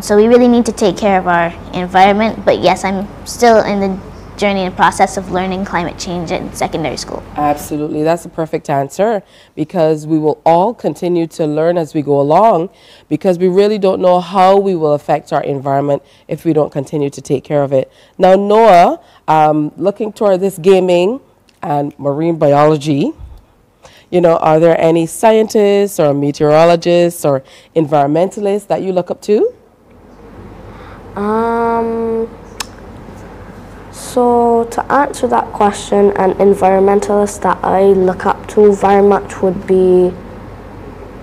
So we really need to take care of our environment. But yes, I'm still in the journey and process of learning climate change in secondary school. Absolutely, that's a perfect answer because we will all continue to learn as we go along because we really don't know how we will affect our environment if we don't continue to take care of it. Now, Noah, looking toward this gaming and marine biology, you know, are there any scientists or meteorologists or environmentalists that you look up to? So to answer that question, an environmentalist that I look up to very much would be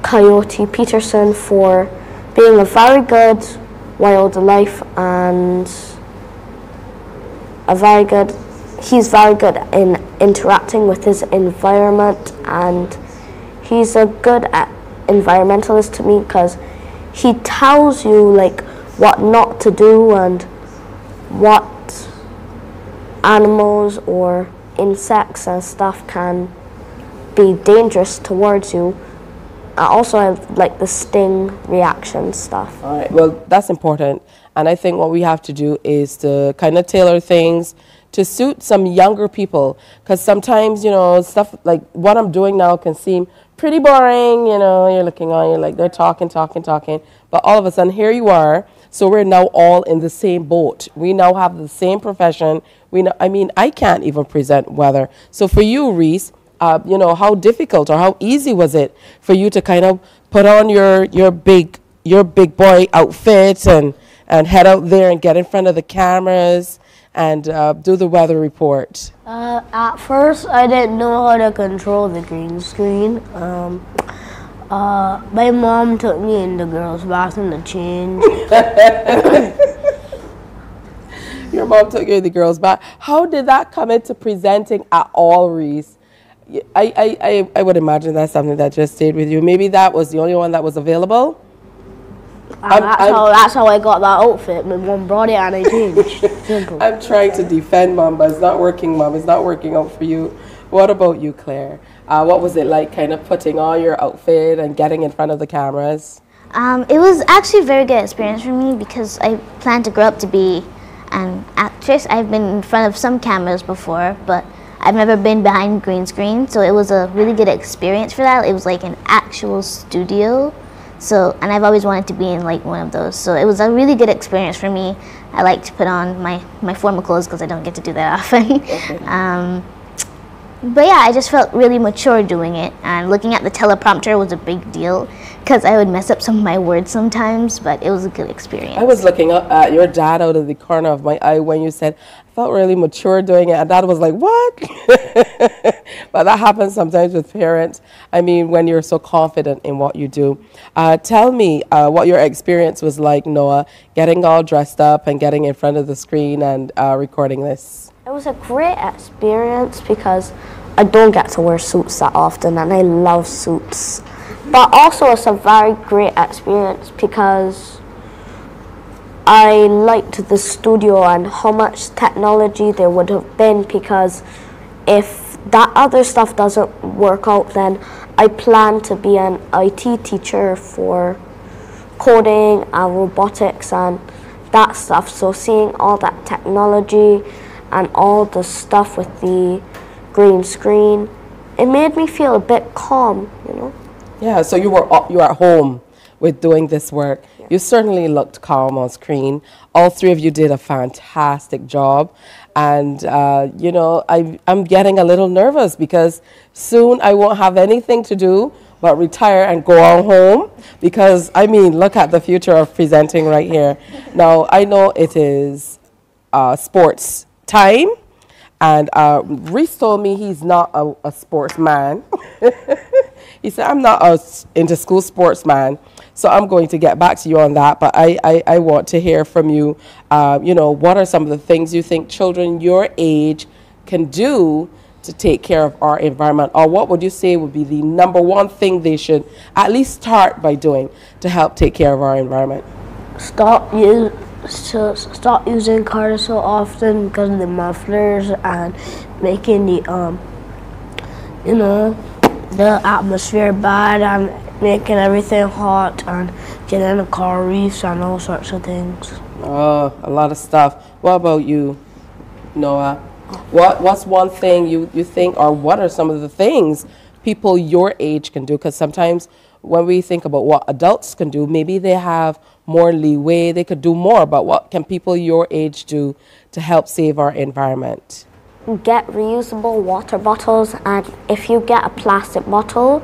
Coyote Peterson for being a very good wildlife and he's very good in interacting with his environment, and he's a good environmentalist to me because he tells you like what not to do and what animals or insects and stuff can be dangerous towards you. Also, I like the sting reaction stuff. All right, well, that's important. And I think what we have to do is to kind of tailor things to suit some younger people. Because sometimes, you know, stuff like what I'm doing now can seem pretty boring. You know, you're looking on, you're like, they're talking. But all of a sudden, here you are. So we're now all in the same boat. We now have the same profession. We know, I mean, I can't even present weather. So for you, Reese, you know, how difficult or how easy was it for you to kind of put on your big boy outfit and head out there and get in front of the cameras and do the weather report? At first, I didn't know how to control the green screen. My mom took me in the girls' bathroom to change. Your mom took you in the girls' bath. How did that come into presenting at all, Reese? I would imagine that's something that just stayed with you. Maybe that was the only one that was available. That's how I got that outfit. My mom brought it and I changed. Simple. I'm trying to defend Mom, but it's not working, Mom. It's not working out for you. What about you, Claire? What was it like kind of putting on your outfit and getting in front of the cameras? It was actually a very good experience for me because I plan to grow up to be an actress. I've been in front of some cameras before, but I've never been behind green screen, so it was a really good experience for that. It was like an actual studio So, and I've always wanted to be in like one of those. So it was a really good experience for me. I like to put on my formal clothes because I don't get to do that often. But yeah, I just felt really mature doing it, and looking at the teleprompter was a big deal because I would mess up some of my words sometimes, but it was a good experience. I was looking up at your dad out of the corner of my eye when you said, I felt really mature doing it, and Dad was like, what? But that happens sometimes with parents. I mean, when you're so confident in what you do. Tell me what your experience was like, Noah, getting all dressed up and getting in front of the screen and recording this. It was a great experience because I don't get to wear suits that often, and I love suits. But also it's a very great experience because I liked the studio and how much technology there would have been, because if that other stuff doesn't work out, then I plan to be an IT teacher for coding and robotics and that stuff. So seeing all that technology and all the stuff with the green screen, it made me feel a bit calm, you know. Yeah, so you were at home with doing this work. Yeah. You certainly looked calm on screen. All three of you did a fantastic job. And, you know, I'm getting a little nervous because soon I won't have anything to do but retire and go on home. Because, I mean, look at the future of presenting right here. Now, I know it is sports time, and Reese told me he's not a sportsman. He said, I'm not a into school sportsman, so I'm going to get back to you on that, but I want to hear from you, you know, what are some of the things you think children your age can do to take care of our environment, or what would you say would be the #1 thing they should at least start by doing to help take care of our environment? Stop using cars so often because of the mufflers and making the you know, the atmosphere bad and making everything hot and getting the coral reefs and all sorts of things. Oh, a lot of stuff. What about you, Noah? What's one thing you think, or what are some of the things people your age can do? Because sometimes when we think about what adults can do, maybe they have more leeway, they could do more, but what can people your age do to help save our environment? Get reusable water bottles, and if you get a plastic bottle,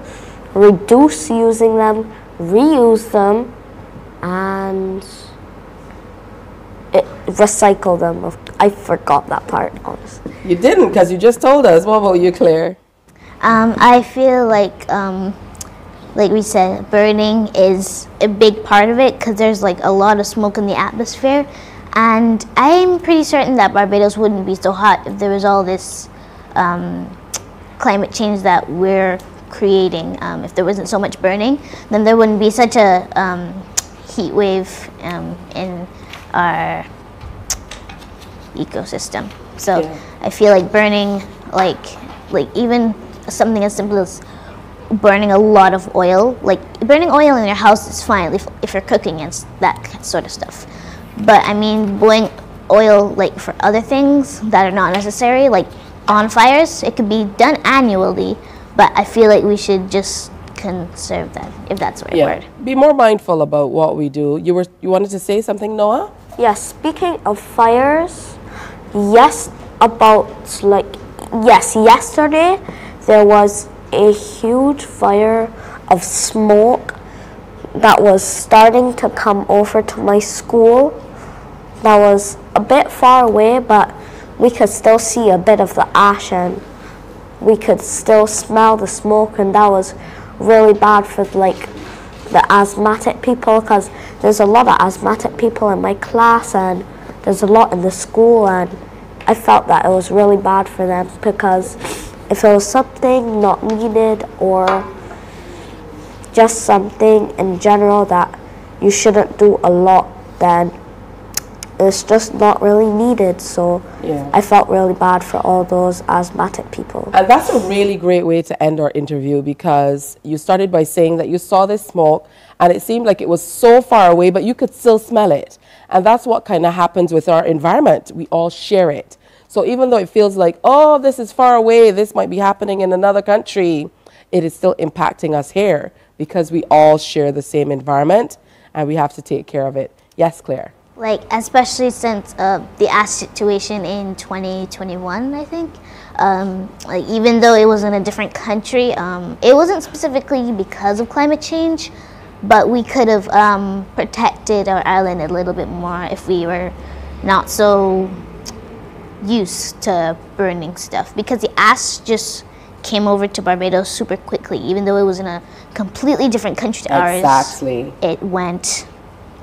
reduce using them, reuse them, and recycle them. I forgot that part, honestly. You didn't, because you just told us. What about you, Claire? I feel like we said, burning is a big part of it because there's like a lot of smoke in the atmosphere. And I'm pretty certain that Barbados wouldn't be so hot if there was all this climate change that we're creating. If there wasn't so much burning, then there wouldn't be such a heat wave in our ecosystem. So yeah. I feel like burning, like even something as simple as burning a lot of oil, like burning oil in your house is fine if you're cooking and that sort of stuff. But I mean, blowing oil like for other things that are not necessary, like on fires, it could be done annually, but I feel like we should just conserve that, if that's the right word. Be more mindful about what we do. You wanted to say something, Noah? Yes, speaking of fires, yesterday there was a huge fire of smoke that was starting to come over to my school. That was a bit far away, but we could still see a bit of the ash and we could still smell the smoke, and that was really bad for like the asthmatic people, because there's a lot of asthmatic people in my class and there's a lot in the school, and I felt that it was really bad for them, because if it was something not needed or just something in general that you shouldn't do a lot, then it's just not really needed. So yeah. I felt really bad for all those asthmatic people. And that's a really great way to end our interview, because you started by saying that you saw this smoke and it seemed like it was so far away, but you could still smell it. And that's what kind of happens with our environment. We all share it. So even though it feels like, oh, this is far away, this might be happening in another country, it is still impacting us here. because we all share the same environment and we have to take care of it. Yes, Claire? Like, especially since the ash situation in 2021, I think. Like, even though it was in a different country, it wasn't specifically because of climate change, but we could have protected our island a little bit more if we were not so used to burning stuff. Because the ash just came over to Barbados super quickly, even though it was in a completely different country to ours. Exactly. It went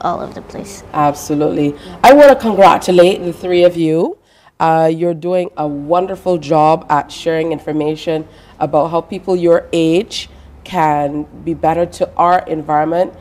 all over the place. Absolutely. I want to congratulate the three of you. You're doing a wonderful job at sharing information about how people your age can be better to our environment.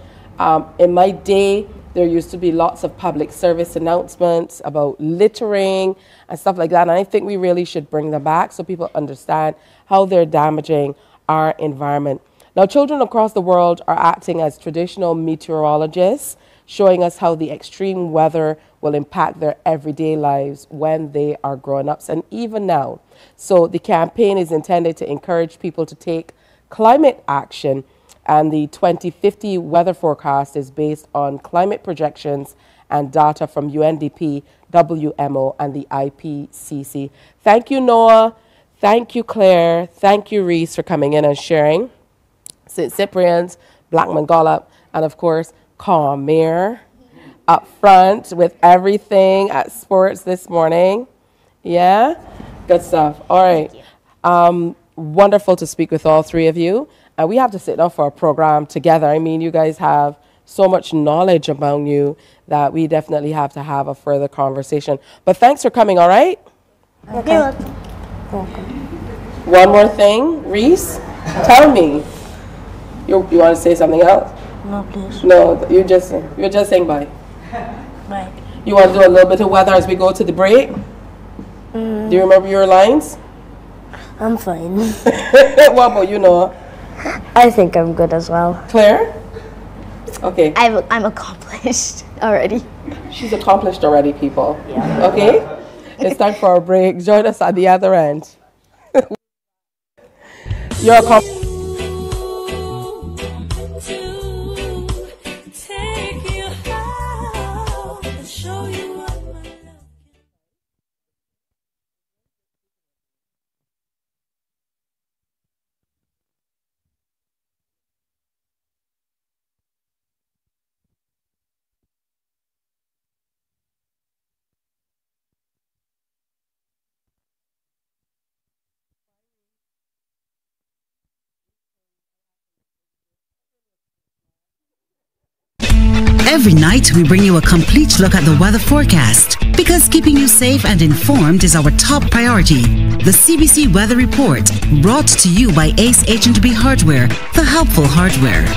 In my day, there used to be lots of public service announcements about littering and stuff like that. And I think we really should bring them back so people understand how they're damaging our environment. Now, children across the world are acting as traditional meteorologists, showing us how the extreme weather will impact their everyday lives when they are grown-ups and even now. So the campaign is intended to encourage people to take climate action, and the 2050 weather forecast is based on climate projections and data from UNDP, WMO, and the IPCC. Thank you, Noah. Thank you, Claire. Thank you, Reese, for coming in and sharing. St. Cyprian's, Blackman Gollop, and of course, Carmere up front with everything at sports this morning. Yeah? Good stuff. All right. Wonderful to speak with all three of you. And we have to sit down for a program together. I mean, you guys have so much knowledge among you that we definitely have to have a further conversation. But thanks for coming, all right? Okay. One more thing, Reese, tell me. You want to say something else? No, please. No, you're just saying bye. Bye. You want to do a little bit of weather as we go to the break? Do you remember your lines? I'm fine. What about you, Noah? I think I'm good as well. Claire? Okay. I'm accomplished already. She's accomplished already, people. Yeah. Okay? It's time for a break. Join us at the other end. You're accomplished. Every night, we bring you a complete look at the weather forecast because keeping you safe and informed is our top priority. The CBC Weather Report, brought to you by Ace H&B Hardware, the helpful hardware.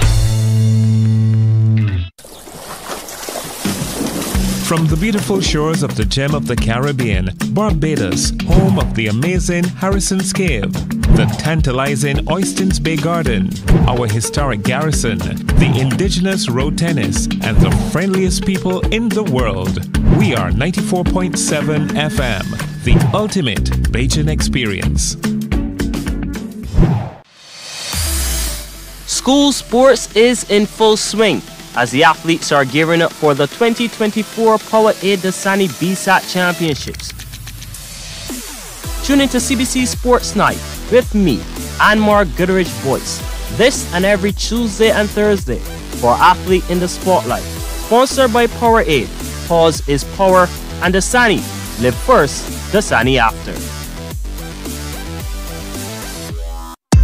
From the beautiful shores of the gem of the Caribbean, Barbados, home of the amazing Harrison's Cave, the tantalizing Oystins Bay Garden, our historic garrison, the indigenous road tennis, and the friendliest people in the world. We are 94.7 FM, the ultimate Bajan experience. School sports is in full swing as the athletes are gearing up for the 2024 Powerade Dasani BSAT Championships. Tune into CBC Sports Night with me, Anmar Goodrich Boyce, this and every Tuesday and Thursday for Athlete in the Spotlight. Sponsored by Powerade. Pause is power, and Dasani. Live first, Dasani after.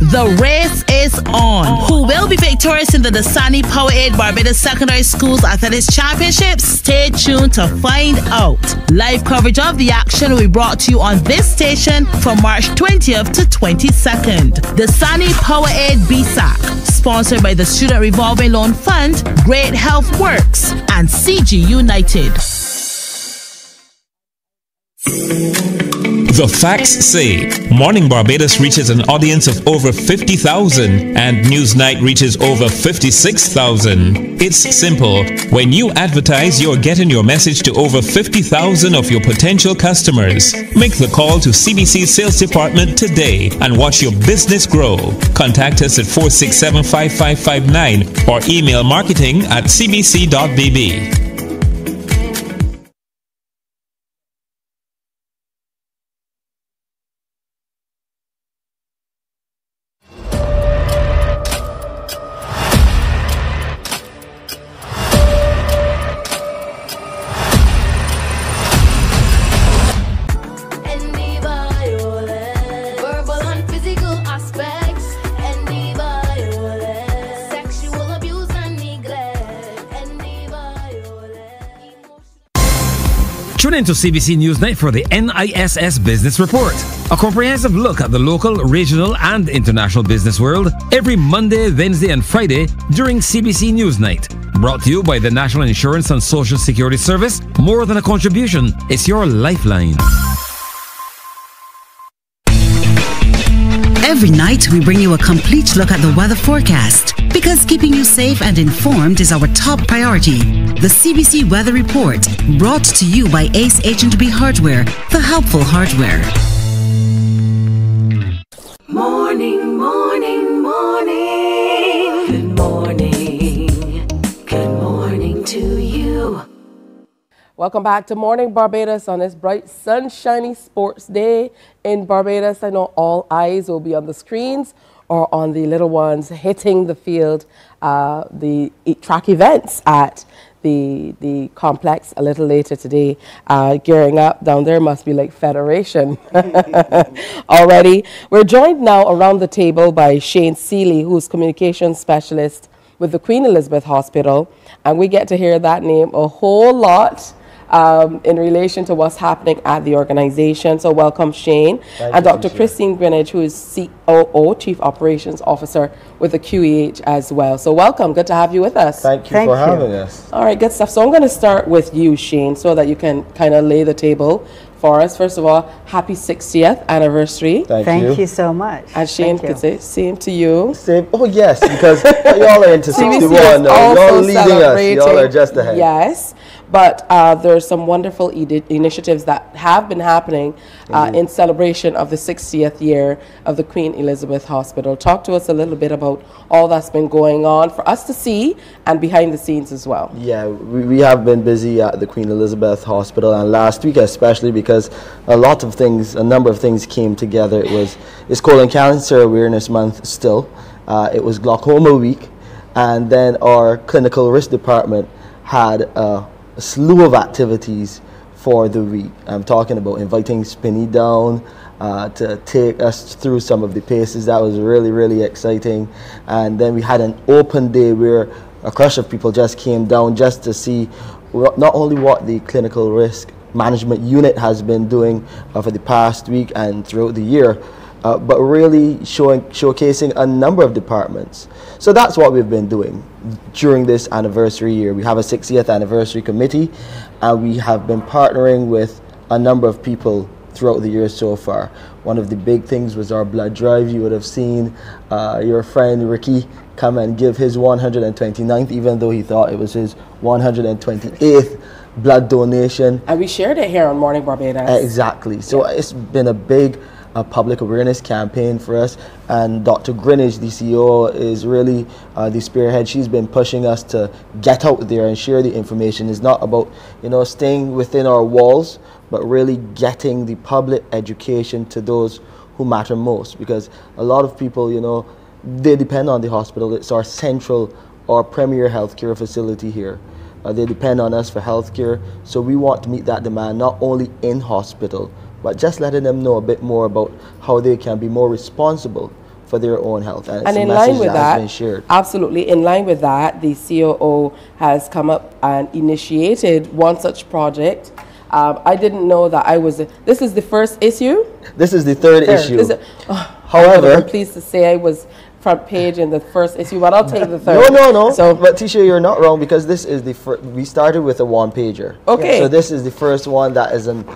The race is on. Who will be victorious in the Dasani Powerade Barbados Secondary Schools Athletics Championships? Stay tuned to find out. Live coverage of the action will be brought to you on this station from March 20th to 22nd. Dasani Powerade BSAC, sponsored by the Student Revolving Loan Fund, Great Health Works, and CG United. The facts say Morning Barbados reaches an audience of over 50,000 and Newsnight reaches over 56,000. It's simple. When you advertise, you're getting your message to over 50,000 of your potential customers. Make the call to CBC Sales Department today and watch your business grow. Contact us at 467-5559 or email marketing@cbc.bb. Tune in to CBC Newsnight for the NISS Business Report, a comprehensive look at the local, regional, and international business world every Monday, Wednesday, and Friday during CBC Newsnight. Brought to you by the National Insurance and Social Security Service. More than a contribution, it's your lifeline. Every night, we bring you a complete look at the weather forecast because keeping you safe and informed is our top priority. The CBC Weather Report, brought to you by Ace H&B Hardware, the helpful hardware. Morning, morning, morning. Good morning. Good morning to you. Welcome back to Morning Barbados on this bright, sunshiny sports day in Barbados. I know all eyes will be on the screens or on the little ones hitting the field, the track events at the complex a little later today. Gearing up down there must be like Federation already. We're joined now around the table by Shane Seeley, who's communications specialist with the Queen Elizabeth Hospital, and we get to hear that name a whole lot in relation to what's happening at the organization. So welcome, Shane. And Dr. Christine Greenidge, who is COO, Chief Operations Officer with the QEH as well. So welcome. Good to have you with us. Thank you for having us. All right, good stuff. So I'm going to start with you, Shane, so that you can kind of lay the table for us. First of all, happy 60th anniversary. Thank you so much. And Shane could say same to you. Same. Oh yes, because y'all are into 61 now. Y'all leading us. Y'all are just ahead. Yes. But there's some wonderful initiatives that have been happening in celebration of the 60th year of the Queen Elizabeth Hospital. Talk to us a little bit about all that's been going on for us to see and behind the scenes as well. Yeah, we have been busy at the Queen Elizabeth Hospital, and last week especially because a number of things came together. It's Colon Cancer Awareness Month still. It was Glaucoma Week, and then our clinical risk department had a slew of activities for the week. I'm talking about inviting Spinny down to take us through some of the paces. That was really, really exciting. And then we had an open day where a crush of people just came down just to see not only what the clinical risk management unit has been doing for the past week and throughout the year, but really showcasing a number of departments. So that's what we've been doing during this anniversary year. We have a 60th anniversary committee, and we have been partnering with a number of people throughout the year so far. One of the big things was our blood drive. You would have seen your friend Ricky come and give his 129th, even though he thought it was his 128th blood donation. And we shared it here on Morning Barbados. Exactly. So it's been a big public awareness campaign for us, and Dr. Greenidge, the CEO, is really the spearhead. She's been pushing us to get out there and share the information. It's not about staying within our walls, but really getting the public education to those who matter most, because a lot of people, they depend on the hospital. It's our central or premier healthcare facility here. They depend on us for healthcare, so we want to meet that demand not only in hospital, but just letting them know a bit more about how they can be more responsible for their own health. And it's in a line message with that has that, been shared. absolutely, in line with that, the COO has come up and initiated one such project. I didn't know that this is the first issue? This is the third issue. However, I'm pleased to say I was front page in the first issue, but I'll take the third. No. So, but Tisha, you're not wrong, because this is the we started with a one-pager. Okay. So this is the first one that is an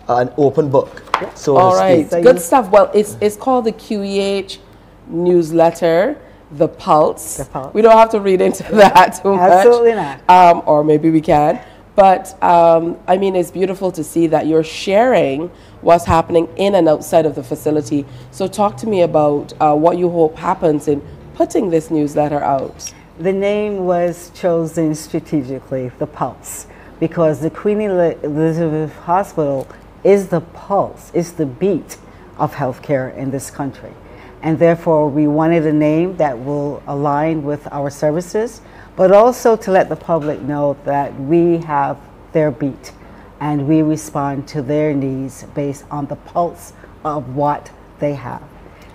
an open book. So All to right, speak. good stuff. Well, it's called the QEH newsletter, The Pulse. We don't have to read into that too much. Absolutely not. Or maybe we can. But I mean, it's beautiful to see that you're sharing what's happening in and outside of the facility. So talk to me about what you hope happens in putting this newsletter out. The name was chosen strategically, The Pulse, because the Queen Elizabeth Hospital is the pulse, is the beat of healthcare in this country. And therefore, we wanted a name that will align with our services, but also to let the public know that we have their beat and we respond to their needs based on the pulse of what they have.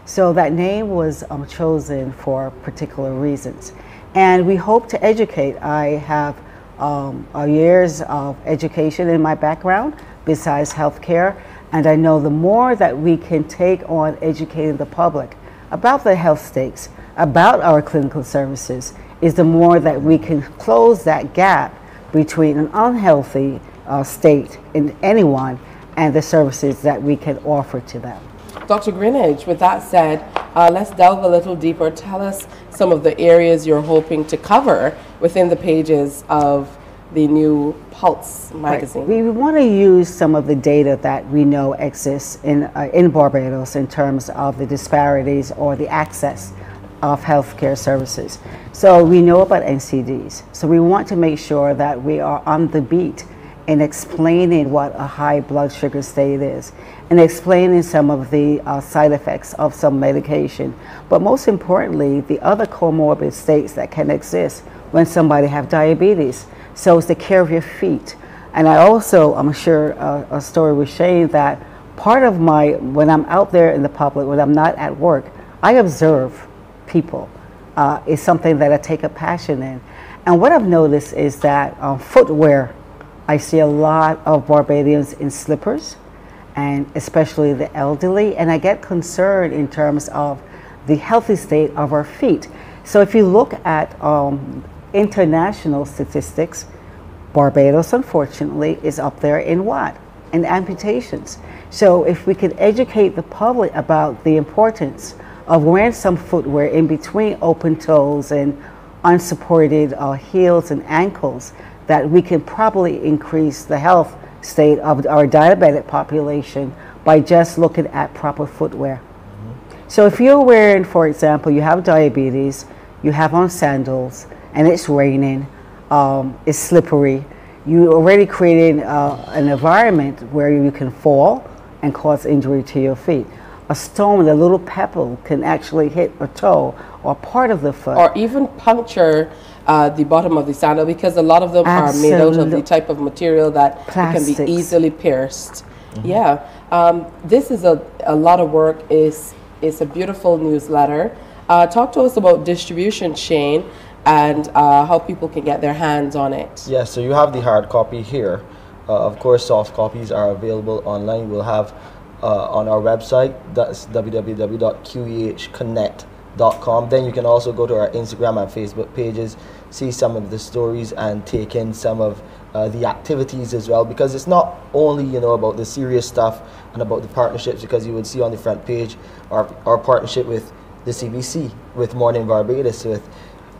So that name was chosen for particular reasons. And we hope to educate. I have years of education in my background besides healthcare, and I know the more that we can take on educating the public about the health stakes, about our clinical services, is the more that we can close that gap between an unhealthy state in anyone and the services that we can offer to them. Dr. Greenidge, with that said, let's delve a little deeper. Tell us some of the areas you're hoping to cover within the pages of the new Pulse magazine. Right. We want to use some of the data that we know exists in Barbados in terms of the disparities or the access of healthcare services. So we know about NCDs. So we want to make sure that we are on the beat in explaining what a high blood sugar state is and explaining some of the side effects of some medication. But most importantly, the other comorbid states that can exist when somebody have diabetes. So it's the care of your feet. And I also, I'm sure a story was shared that part of when I'm out there in the public, when I'm not at work, I observe people. It's something that I take a passion in. And what I've noticed is that footwear, I see a lot of Barbadians in slippers, and especially the elderly, and I get concerned in terms of the healthy state of our feet. So if you look at international statistics, Barbados, unfortunately, is up there in what? In amputations. So if we could educate the public about the importance of wearing some footwear in between open toes and unsupported heels and ankles, that we can probably increase the health state of our diabetic population by just looking at proper footwear. So if you're wearing, for example, you have diabetes, you have on sandals, and it's raining, it's slippery, you already created an environment where you can fall and cause injury to your feet. A stone, a little pebble can actually hit a toe or part of the foot. Or even puncture the bottom of the sandal, because a lot of them are made out of the type of material that it can be easily pierced. Yeah, this is a lot of work. It's a beautiful newsletter. Talk to us about distribution, Shane, and how people can get their hands on it. Yes, so you have the hard copy here. Of course, soft copies are available online. We'll have on our website, that's www.qehconnect.com. Then you can also go to our Instagram and Facebook pages, see some of the stories and take in some of the activities as well, because it's not only, you know, about the serious stuff and about the partnerships, because you would see on the front page our partnership with the CBC, with Mornin Barbados, with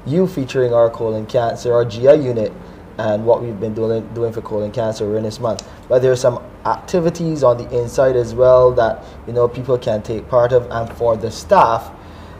you featuring our colon cancer, our GI unit, and what we've been doing for colon cancer awareness month. But there are some activities on the inside as well that, you know, people can take part of, and for the staff,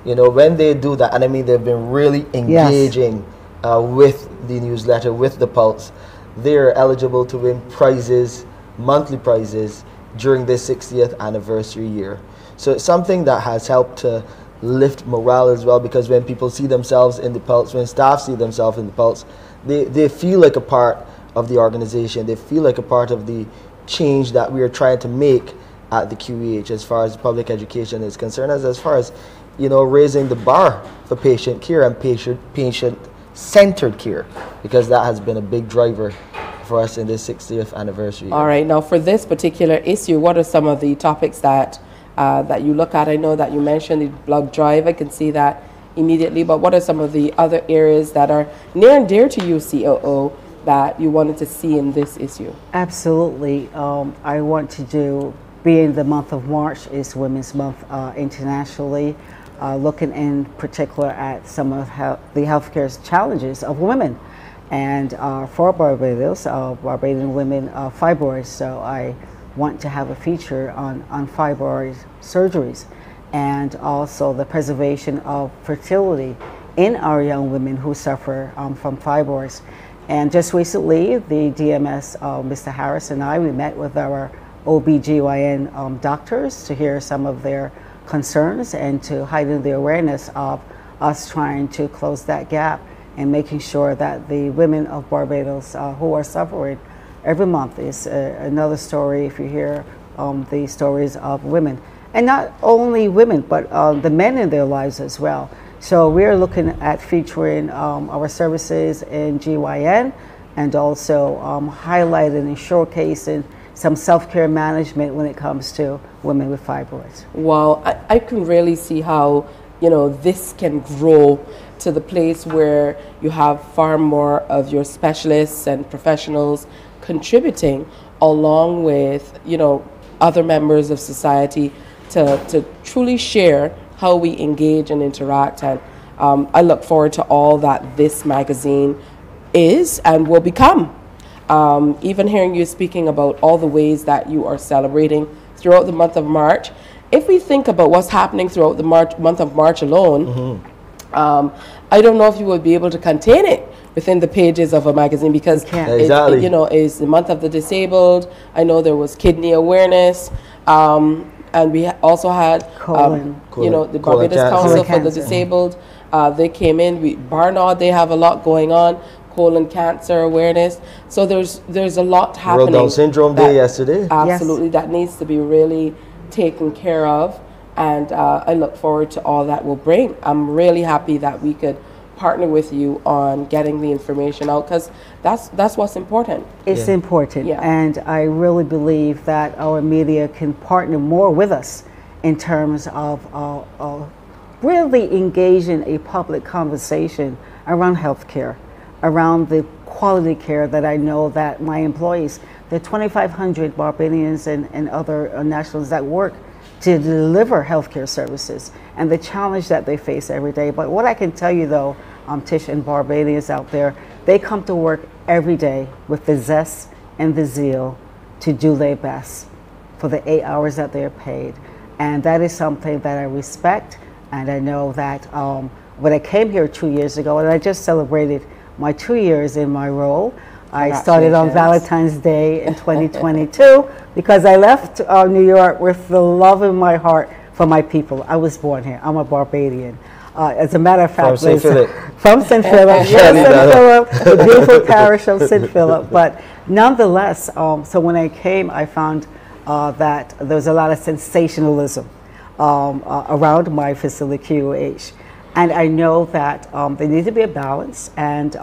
you know, when they do that, and I mean they've been really engaging with the newsletter, with the Pulse, they're eligible to win prizes, monthly prizes, during this 60th anniversary year. So it's something that has helped to lift morale as well, because when people see themselves in the Pulse, when staff see themselves in the Pulse, they feel like a part of the organization. They feel like a part of the change that we are trying to make at the QEH as far as public education is concerned, as far as, you know, raising the bar for patient care and patient-centered care, because that has been a big driver for us in this 60th anniversary. All right, now for this particular issue, what are some of the topics that that you look at? I know that you mentioned the blood drive. I can see that immediately, but what are some of the other areas that are near and dear to you, COO, that you wanted to see in this issue? Absolutely. I want to do, being the month of March is Women's Month internationally, looking in particular at some of the healthcare challenges of women. And for Barbados, Barbadian women, fibroids. So I want to have a feature on fibroid surgeries, and also the preservation of fertility in our young women who suffer from fibroids. And just recently, the DMS, Mr. Harris and I, we met with our OBGYN doctors to hear some of their concerns and to heighten the awareness of us trying to close that gap and making sure that the women of Barbados who are suffering every month is another story. If you hear the stories of women, and not only women, but the men in their lives as well. So we're looking at featuring our services in GYN, and also highlighting and showcasing some self-care management when it comes to women with fibroids. Well, I can really see how, you know, this can grow to the place where you have far more of your specialists and professionals contributing, along with, you know, other members of society to truly share how we engage and interact. And I look forward to all that this magazine is and will become. Even hearing you speaking about all the ways that you are celebrating throughout the month of March, if we think about what's happening throughout the month of March alone, I don't know if you will be able to contain it within the pages of a magazine, because Exactly. you know, it's the month of the disabled. I know there was kidney awareness, and we also had you know, the Barbados Council for the Disabled. They came in. Barnard, they have a lot going on. Colon cancer awareness. So there's a lot happening. World Down Syndrome Day yesterday. Absolutely, that needs to be really taken care of. And I look forward to all that will bring. I'm really happy that we could partner with you on getting the information out, because that's what's important. It's important, and I really believe that our media can partner more with us in terms of really engaging a public conversation around healthcare, around the quality care that I know that my employees, the 2,500 Barbadians and other nationals that work to deliver healthcare services, and the challenge that they face every day. But what I can tell you though, Tish, and Barbadians out there, they come to work every day with the zest and the zeal to do their best for the 8 hours that they're paid. And that is something that I respect. And I know that when I came here 2 years ago, and I just celebrated my 2 years in my role, I started on Valentine's Day in 2022 because I left New York with the love in my heart for my people. I was born here. I'm a Barbadian. As a matter of fact, from St. Philip. From St. Philip, yes, St. Philip, the beautiful parish of St. Philip. But nonetheless, so when I came, I found that there was a lot of sensationalism around my facility, QOH. And I know that there needs to be a balance, and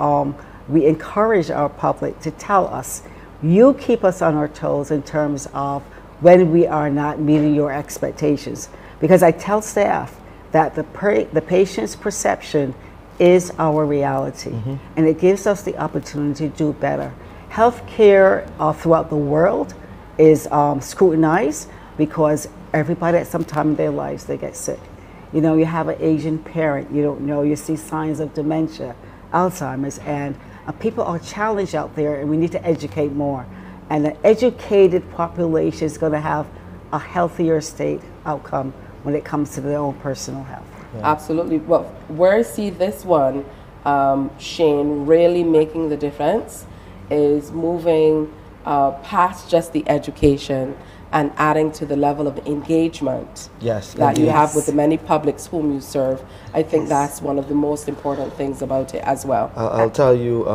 we encourage our public to tell us, you keep us on our toes in terms of when we are not meeting your expectations. Because I tell staff that the patient's perception is our reality, and it gives us the opportunity to do better. Healthcare throughout the world is scrutinized because everybody at some time in their lives, they get sick. You know, you have an Asian parent, you don't know, you see signs of dementia, Alzheimer's, and people are challenged out there, and we need to educate more. And an educated population is going to have a healthier state outcome when it comes to their own personal health. Absolutely. Well, where I see this one, Shane, really making the difference is moving past just the education and adding to the level of engagement that you have with the many publics whom you serve. I think that's one of the most important things about it as well. I'll tell you,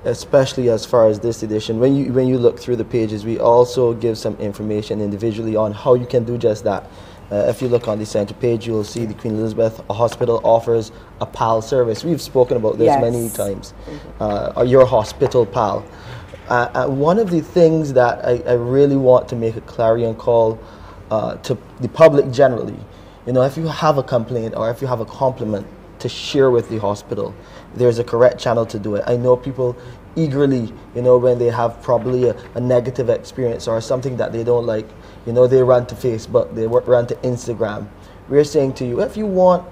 especially as far as this edition, when you look through the pages, we also give some information individually on how you can do just that. If you look on the center page, you'll see the Queen Elizabeth Hospital offers a PAL service. We've spoken about this many times. Your hospital PAL. One of the things that I really want to make a clarion call to the public generally, you know, if you have a complaint or if you have a compliment to share with the hospital, there's a correct channel to do it. I know people eagerly, when they have probably a negative experience or something that they don't like. They run to Facebook, they run to Instagram. We're saying to you, if you want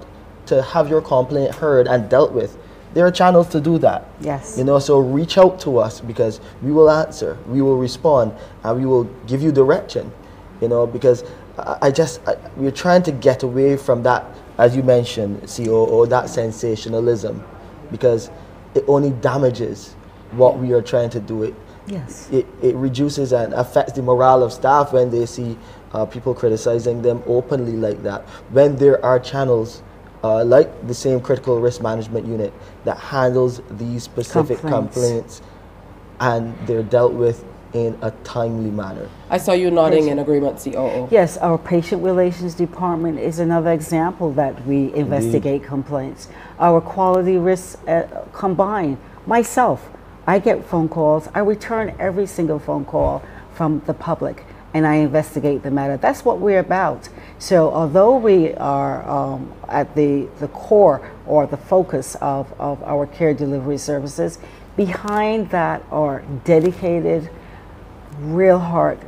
to have your complaint heard and dealt with, there are channels to do that. Yes. So reach out to us, because we will answer, we will respond, and we will give you direction. Because we're trying to get away from that, as you mentioned, COO, that sensationalism, because it only damages what we are trying to do. Yes. It reduces and affects the morale of staff when they see people criticizing them openly like that. When there are channels like the same critical risk management unit that handles these specific complaints, and they're dealt with in a timely manner. I saw you nodding in agreement, COO. Yes, our patient relations department is another example that we investigate complaints. Our quality risks combined. Myself, I get phone calls. I return every single phone call from the public, and I investigate the matter. That's what we're about. So although we are at the core or the focus of our care delivery services, behind that are dedicated, real heart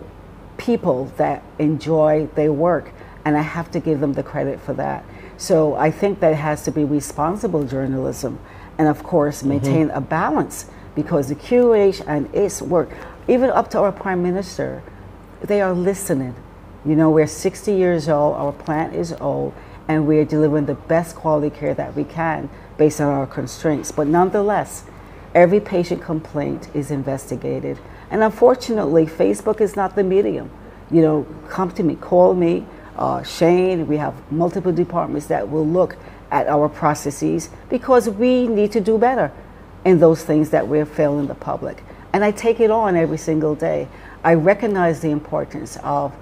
people that enjoy their work, and I have to give them the credit for that. So I think that has to be responsible journalism, and of course maintain a balance, because the QH and its work, even up to our Prime Minister, they are listening. We're 60 years old, our plant is old, and we're delivering the best quality care that we can based on our constraints. But nonetheless, every patient complaint is investigated. And unfortunately, Facebook is not the medium. Come to me, call me, Shane. We have multiple departments that will look at our processes, because we need to do better in those things that we're failing the public. And I take it on every single day. I recognize the importance of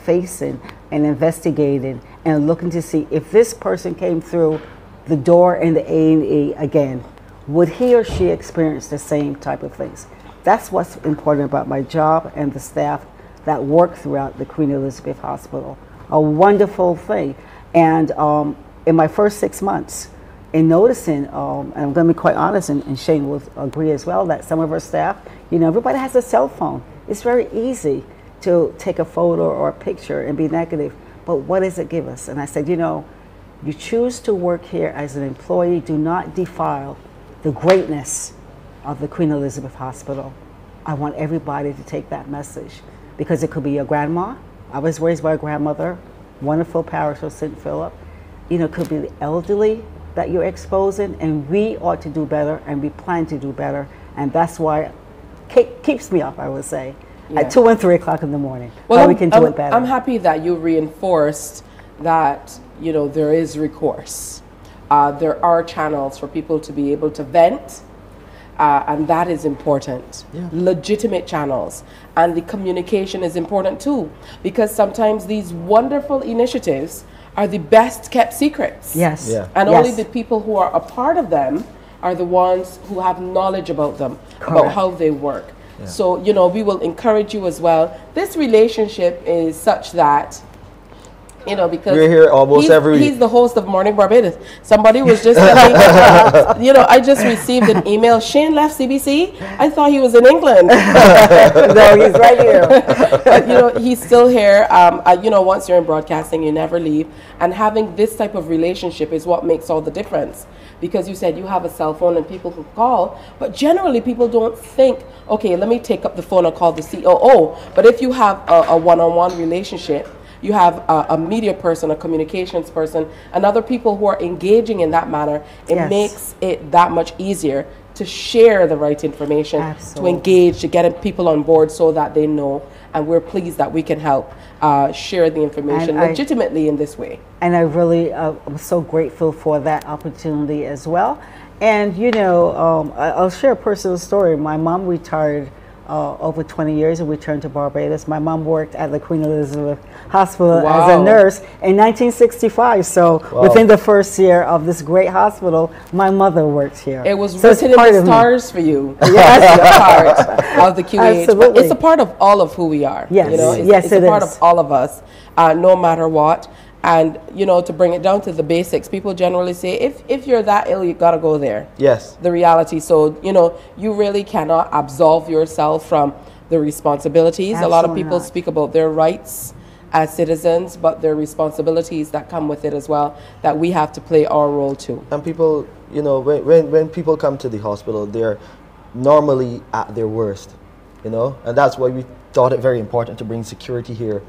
facing and investigating and looking to see if this person came through the door in the A&E again, would he or she experience the same type of things? That's what's important about my job and the staff that work throughout the Queen Elizabeth Hospital. A wonderful thing. And in my first 6 months, in noticing, and I'm going to be quite honest, and Shane will agree as well, that some of our staff, everybody has a cell phone. It's very easy to take a photo or a picture and be negative, but what does it give us? And I said, you choose to work here as an employee, do not defile the greatness of the Queen Elizabeth Hospital. I want everybody to take that message, because it could be your grandma. I was raised by a grandmother, wonderful parish of St. Philip. It could be the elderly that you're exposing, and we ought to do better, and we plan to do better. And that's why it keeps me up, I would say, at 2 and 3 o'clock in the morning. Well, how we can do it better. I'm happy that you reinforced that, there is recourse. There are channels for people to be able to vent, and that is important. Yeah. Legitimate channels. And the communication is important too, because sometimes these wonderful initiatives are the best kept secrets. Yes. Yeah. And only the people who are a part of them are the ones who have knowledge about them, about how they work. Yeah. So, we will encourage you as well. This relationship is such that, because we're here almost every week. He's the host of Mornin Barbados. Somebody was just telling me, I just received an email. Shane left CBC. I thought he was in England. No, he's right here. But, he's still here. Once you're in broadcasting, you never leave. And having this type of relationship is what makes all the difference. Because you said you have a cell phone and people can call, but generally people don't think, okay, let me take up the phone and call the COO. But if you have a one-on-one relationship, you have a media person, a communications person, and other people who are engaging in that manner, it makes it that much easier to share the right information, to engage, to get people on board so that they know. And we're pleased that we can help share the information legitimately in this way. And I really am so grateful for that opportunity as well. And I'll share a personal story. My mom retired over 20 years and returned to Barbados. My mom worked at the Queen Elizabeth Hospital as a nurse in 1965. So within the first year of this great hospital, my mother worked here. It was written in the stars for you. Yes, part of the QH. Absolutely. It's a part of all of who we are. Yes, it's a part of all of us, no matter what. And, you know, to bring it down to the basics, people generally say, if you're that ill, you got to go there. Yes. The reality. So, you know, you really cannot absolve yourself from the responsibilities. A lot of Absolutely people not. speak about their rights as citizens, but their responsibilities that come with it as well, that we have to play our role too. And people, you know, when people come to the hospital, they're normally at their worst, you know, and that's why we thought it very important to bring security here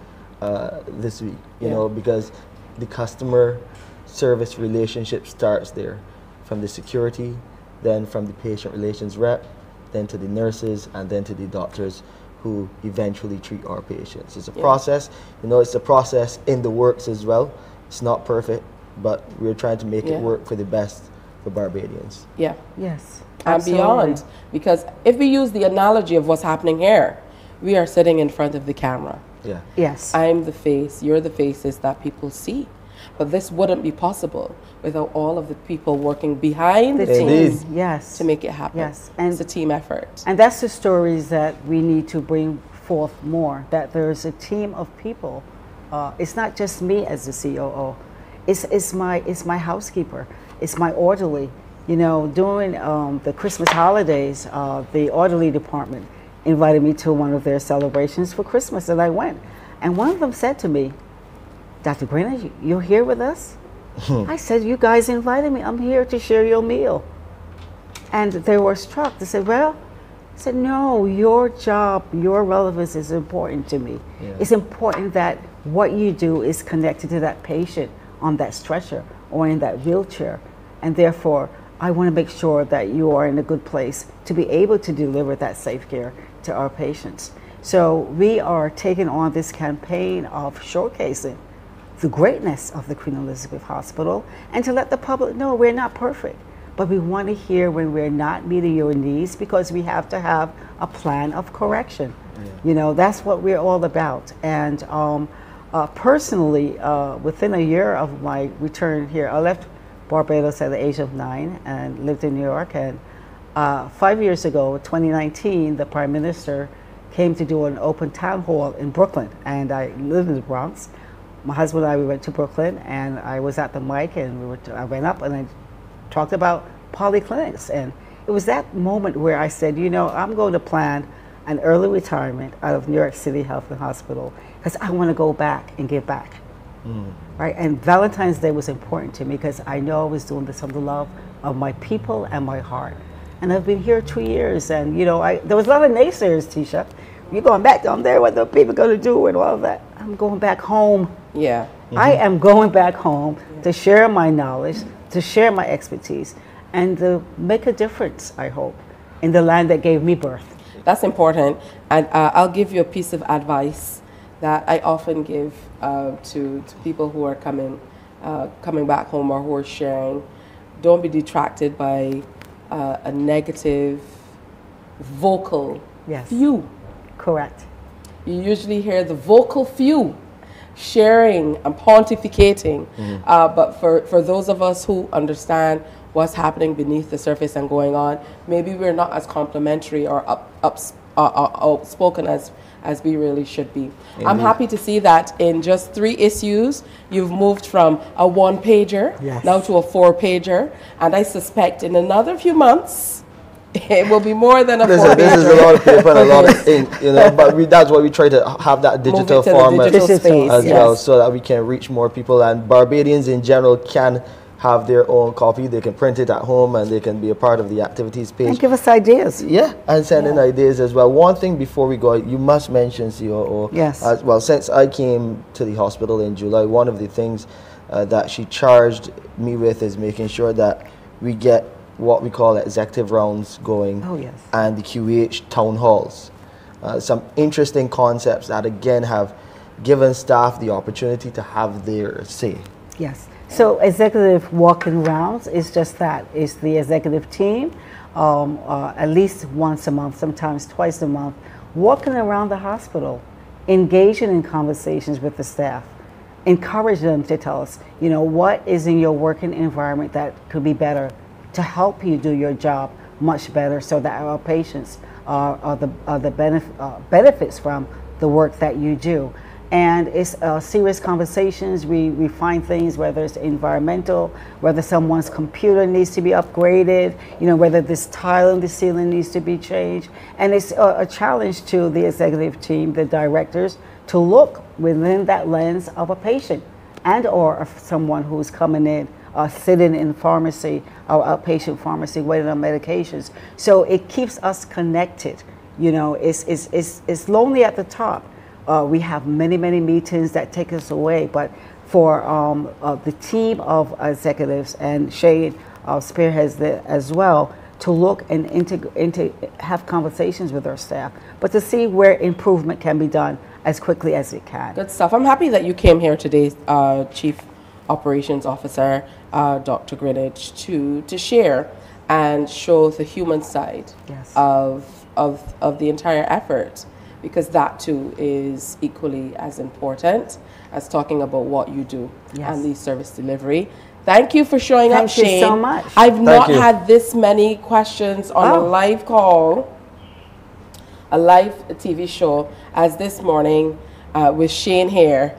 this week, you know, because the customer service relationship starts there, from the security, then from the patient relations rep, then to the nurses, and then to the doctors who eventually treat our patients. It's a process, you know, it's a process in the works as well. It's not perfect, but we're trying to make it work for the best for Barbadians. Yeah. Yes. And Absolutely. beyond, because if we use the analogy of what's happening here, we are sitting in front of the camera. Yeah. Yes. I'm the face, you're the faces that people see. But this wouldn't be possible without all of the people working behind the scenes yes. to make it happen. Yes. And it's a team effort. And that's the stories that we need to bring forth more, that there's a team of people. It's not just me as the COO. It's my housekeeper. It's my orderly. You know, during the Christmas holidays, the orderly department invited me to one of their celebrations for Christmas, and I went. And one of them said to me, Dr. Greener, you're here with us? I said, you guys invited me. I'm here to share your meal. And they were struck. They said, well, I said, no, your job, your relevance is important to me. Yeah. It's important that what you do is connected to that patient on that stretcher or in that wheelchair. And therefore, I want to make sure that you are in a good place to be able to deliver that safe care to our patients. So we are taking on this campaign of showcasing the greatness of the Queen Elizabeth Hospital and to let the public know we're not perfect, but we want to hear when we're not meeting your needs, because we have to have a plan of correction. Yeah. You know, that's what we're all about. And personally, within a year of my return here, I left Barbados at the age of 9 and lived in New York. And 5 years ago, 2019, the Prime Minister came to do an open town hall in Brooklyn, and I lived in the Bronx. My husband and I, we went to Brooklyn, and I was at the mic, and I went up and I talked about polyclinics. And it was that moment where I said, you know, I'm going to plan an early retirement out of New York City Health and Hospital, because I want to go back and give back. Right? And Valentine's Day was important to me because I know I was doing this from the love of my people and my heart. And I've been here 2 years, and you know, there was a lot of naysayers, Tisha. You're going back down there, what the people going to do and all of that. I'm going back home. Yeah. I am going back home to share my knowledge, to share my expertise, and to make a difference, I hope, in the land that gave me birth. That's important. And I'll give you a piece of advice that I often give to people who are coming back home or who are sharing. Don't be detracted by a negative vocal few. Correct. You usually hear the vocal few sharing and pontificating, but for those of us who understand what's happening beneath the surface and going on, maybe we're not as complimentary or outspoken as we really should be. Indeed. I'm happy to see that in just 3 issues, you've moved from a 1-pager now to a 4-pager, and I suspect in another few months, it will be more than a 4-pager. This is a lot of paper and a lot of ink, you know, but that's why we try to have that digital format as well, so that we can reach more people, and Barbadians in general can have their own copy. They can print it at home and they can be a part of the activities page. And give us ideas. Yeah, and send in ideas as well. One thing before we go, you must mention, COO. Yes. As well, since I came to the hospital in July, one of the things that she charged me with is making sure that we get what we call executive rounds going. Oh, yes. And the QH town halls. Some interesting concepts that again have given staff the opportunity to have their say. Yes. So executive walking rounds is just that. It's the executive team, at least once a month, sometimes twice a month, walking around the hospital, engaging in conversations with the staff, encourage them to tell us, you know, what is in your working environment that could be better to help you do your job much better, so that our patients are the benefits from the work that you do. And it's serious conversations. We find things, whether it's environmental, whether someone's computer needs to be upgraded, you know, whether this tile in the ceiling needs to be changed. And it's a challenge to the executive team, the directors, to look within that lens of a patient and or of someone who's coming in, sitting in pharmacy or outpatient pharmacy waiting on medications. So it keeps us connected. You know, it's lonely at the top. We have many meetings that take us away, but for the team of executives, and Shane spearheads as well, to look and have conversations with our staff, but to see where improvement can be done as quickly as it can. Good stuff. I'm happy that you came here today, Chief Operations Officer Dr. Greenwich, to share and show the human side of the entire effort, because that too is equally as important as talking about what you do and the service delivery. Thank you for showing up, Shane. Thank you so much. I've not had this many questions on a live call, a live TV show, as this morning with Shane here.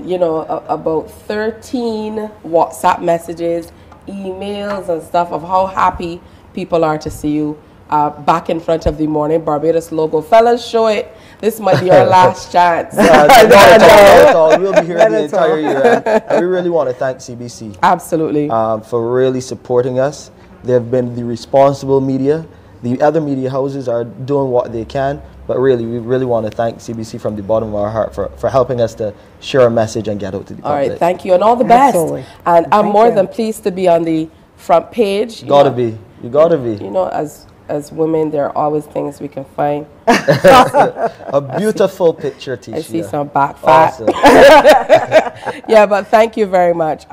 You know, about 13 WhatsApp messages, emails and stuff of how happy people are to see you back in front of the Mornin Barbados logo. Fellas, show it. This might be our last chance. Not at all. We'll be here the entire year. And we really want to thank CBC. Absolutely. For really supporting us. They've been the responsible media. The other media houses are doing what they can, but really, we really want to thank CBC from the bottom of our heart for helping us to share a message and get out to the public. All right, thank you, and all the best. Absolutely. And I'm more than pleased to be on the front page. You gotta be. You gotta be. You know, as women, there are always things we can find. A beautiful picture, Tisha. I see some back fat. Awesome. Yeah, but thank you very much.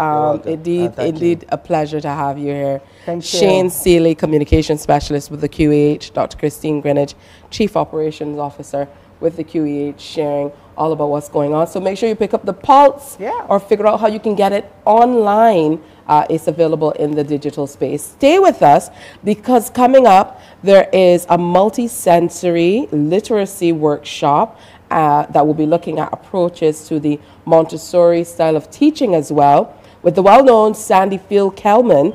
Indeed, a pleasure to have you here. Thank you. Shane Seeley, Communication Specialist with the QEH, Dr. Christine Greenwich, Chief Operations Officer with the QEH, sharing all about what's going on. So make sure you pick up the pulse or figure out how you can get it online. It's available in the digital space. Stay with us, because coming up, there is a multi-sensory literacy workshop that will be looking at approaches to the Montessori style of teaching as well, with the well-known Sandy Field-Kelman.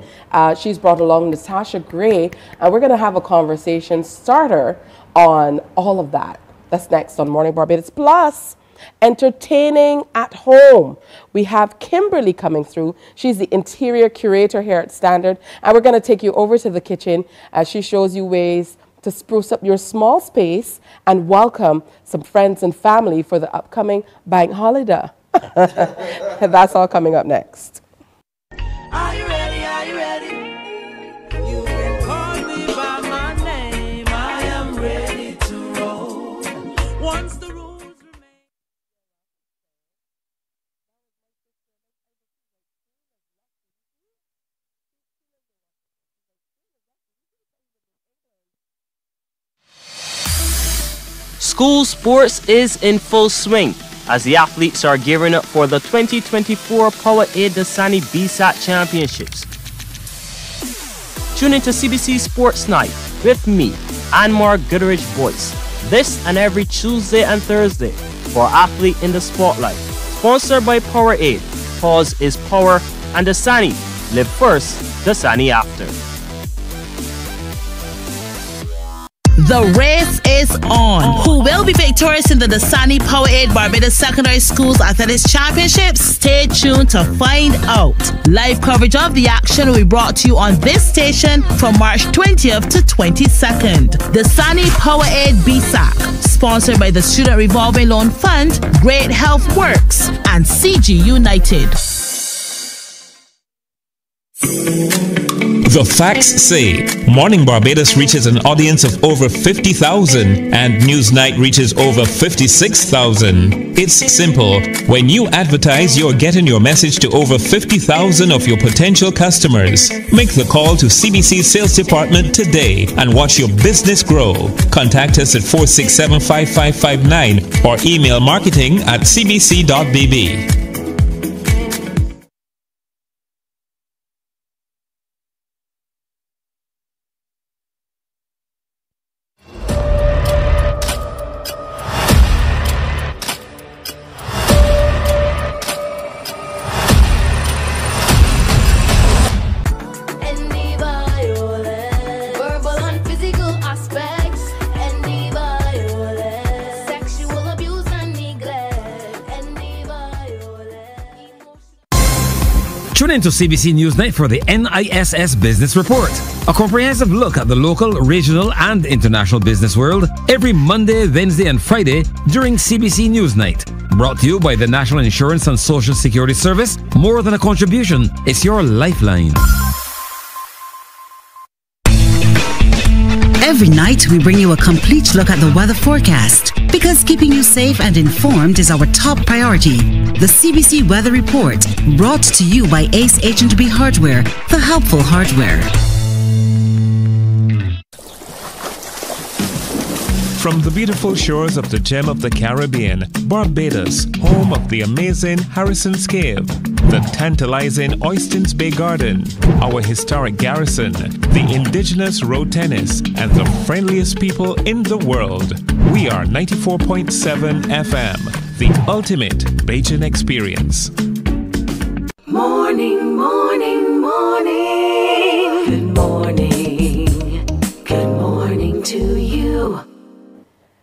She's brought along Natasha Gray, and we're going to have a conversation starter on all of that. That's next on Morning Barbados. Plus, entertaining at home. We have Kimberly coming through. She's the interior curator here at Standard, and we're going to take you over to the kitchen as she shows you ways to spruce up your small space and welcome some friends and family for the upcoming bank holiday. That's all coming up next. Are you ready? Are you ready? You can call me by my name. I am ready to roll. Once the rules remain. School sports is in full swing as the athletes are gearing up for the 2024 Powerade Dasani BSAT Championships. Tune into CBC Sports Night with me, Anmar Goodrich Boyce, this and every Tuesday and Thursday for Athlete in the Spotlight. Sponsored by Powerade. Pause is power, and Dasani. Live first, Dasani after. The race is on. Who will be victorious in the Dasani Powerade Barbados Secondary Schools Athletics Championships? Stay tuned to find out. Live coverage of the action will be brought to you on this station from March 20th to 22nd. Dasani Powerade BSAC, sponsored by the Student Revolving Loan Fund, Great Health Works, and CG United. The facts say Morning Barbados reaches an audience of over 50,000 and Newsnight reaches over 56,000. It's simple. When you advertise, you're getting your message to over 50,000 of your potential customers. Make the call to CBC Sales Department today and watch your business grow. Contact us at 467-5559 or email marketing@cbc.bb. Tune in to CBC Newsnight for the NISS Business Report, a comprehensive look at the local, regional, and international business world every Monday, Wednesday, and Friday during CBC Newsnight. Brought to you by the National Insurance and Social Security Service. More than a contribution, it's your lifeline. Every night, we bring you a complete look at the weather forecast because keeping you safe and informed is our top priority. The CBC Weather Report, brought to you by Ace H&B Hardware, the helpful hardware. From the beautiful shores of the gem of the Caribbean, Barbados, home of the amazing Harrison's Cave, the tantalizing Oystins Bay Garden, our historic garrison, the indigenous road tennis, and the friendliest people in the world. We are 94.7 FM, the ultimate Bajan experience. Morning, morning, morning. Good morning. Good morning to you.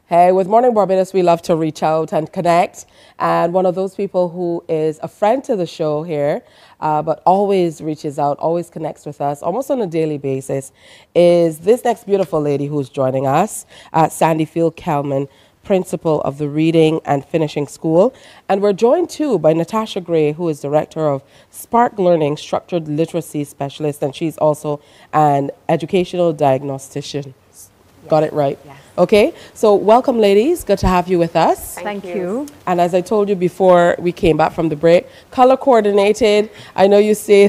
Hey, with Morning Barbados, we love to reach out and connect. And one of those people who is a friend to the show here, but always reaches out, always connects with us, almost on a daily basis, is this next beautiful lady who's joining us, Sandy Field Kelman, principal of the Reading and Finishing School. And we're joined too by Natasha Gray, who is director of Spark Learning, structured literacy specialist, and she's also an educational diagnostician. Yes. Got it right? Yes. Okay, so welcome, ladies. Good to have you with us. Thank you. And as I told you before we came back from the break, color coordinated. I know you say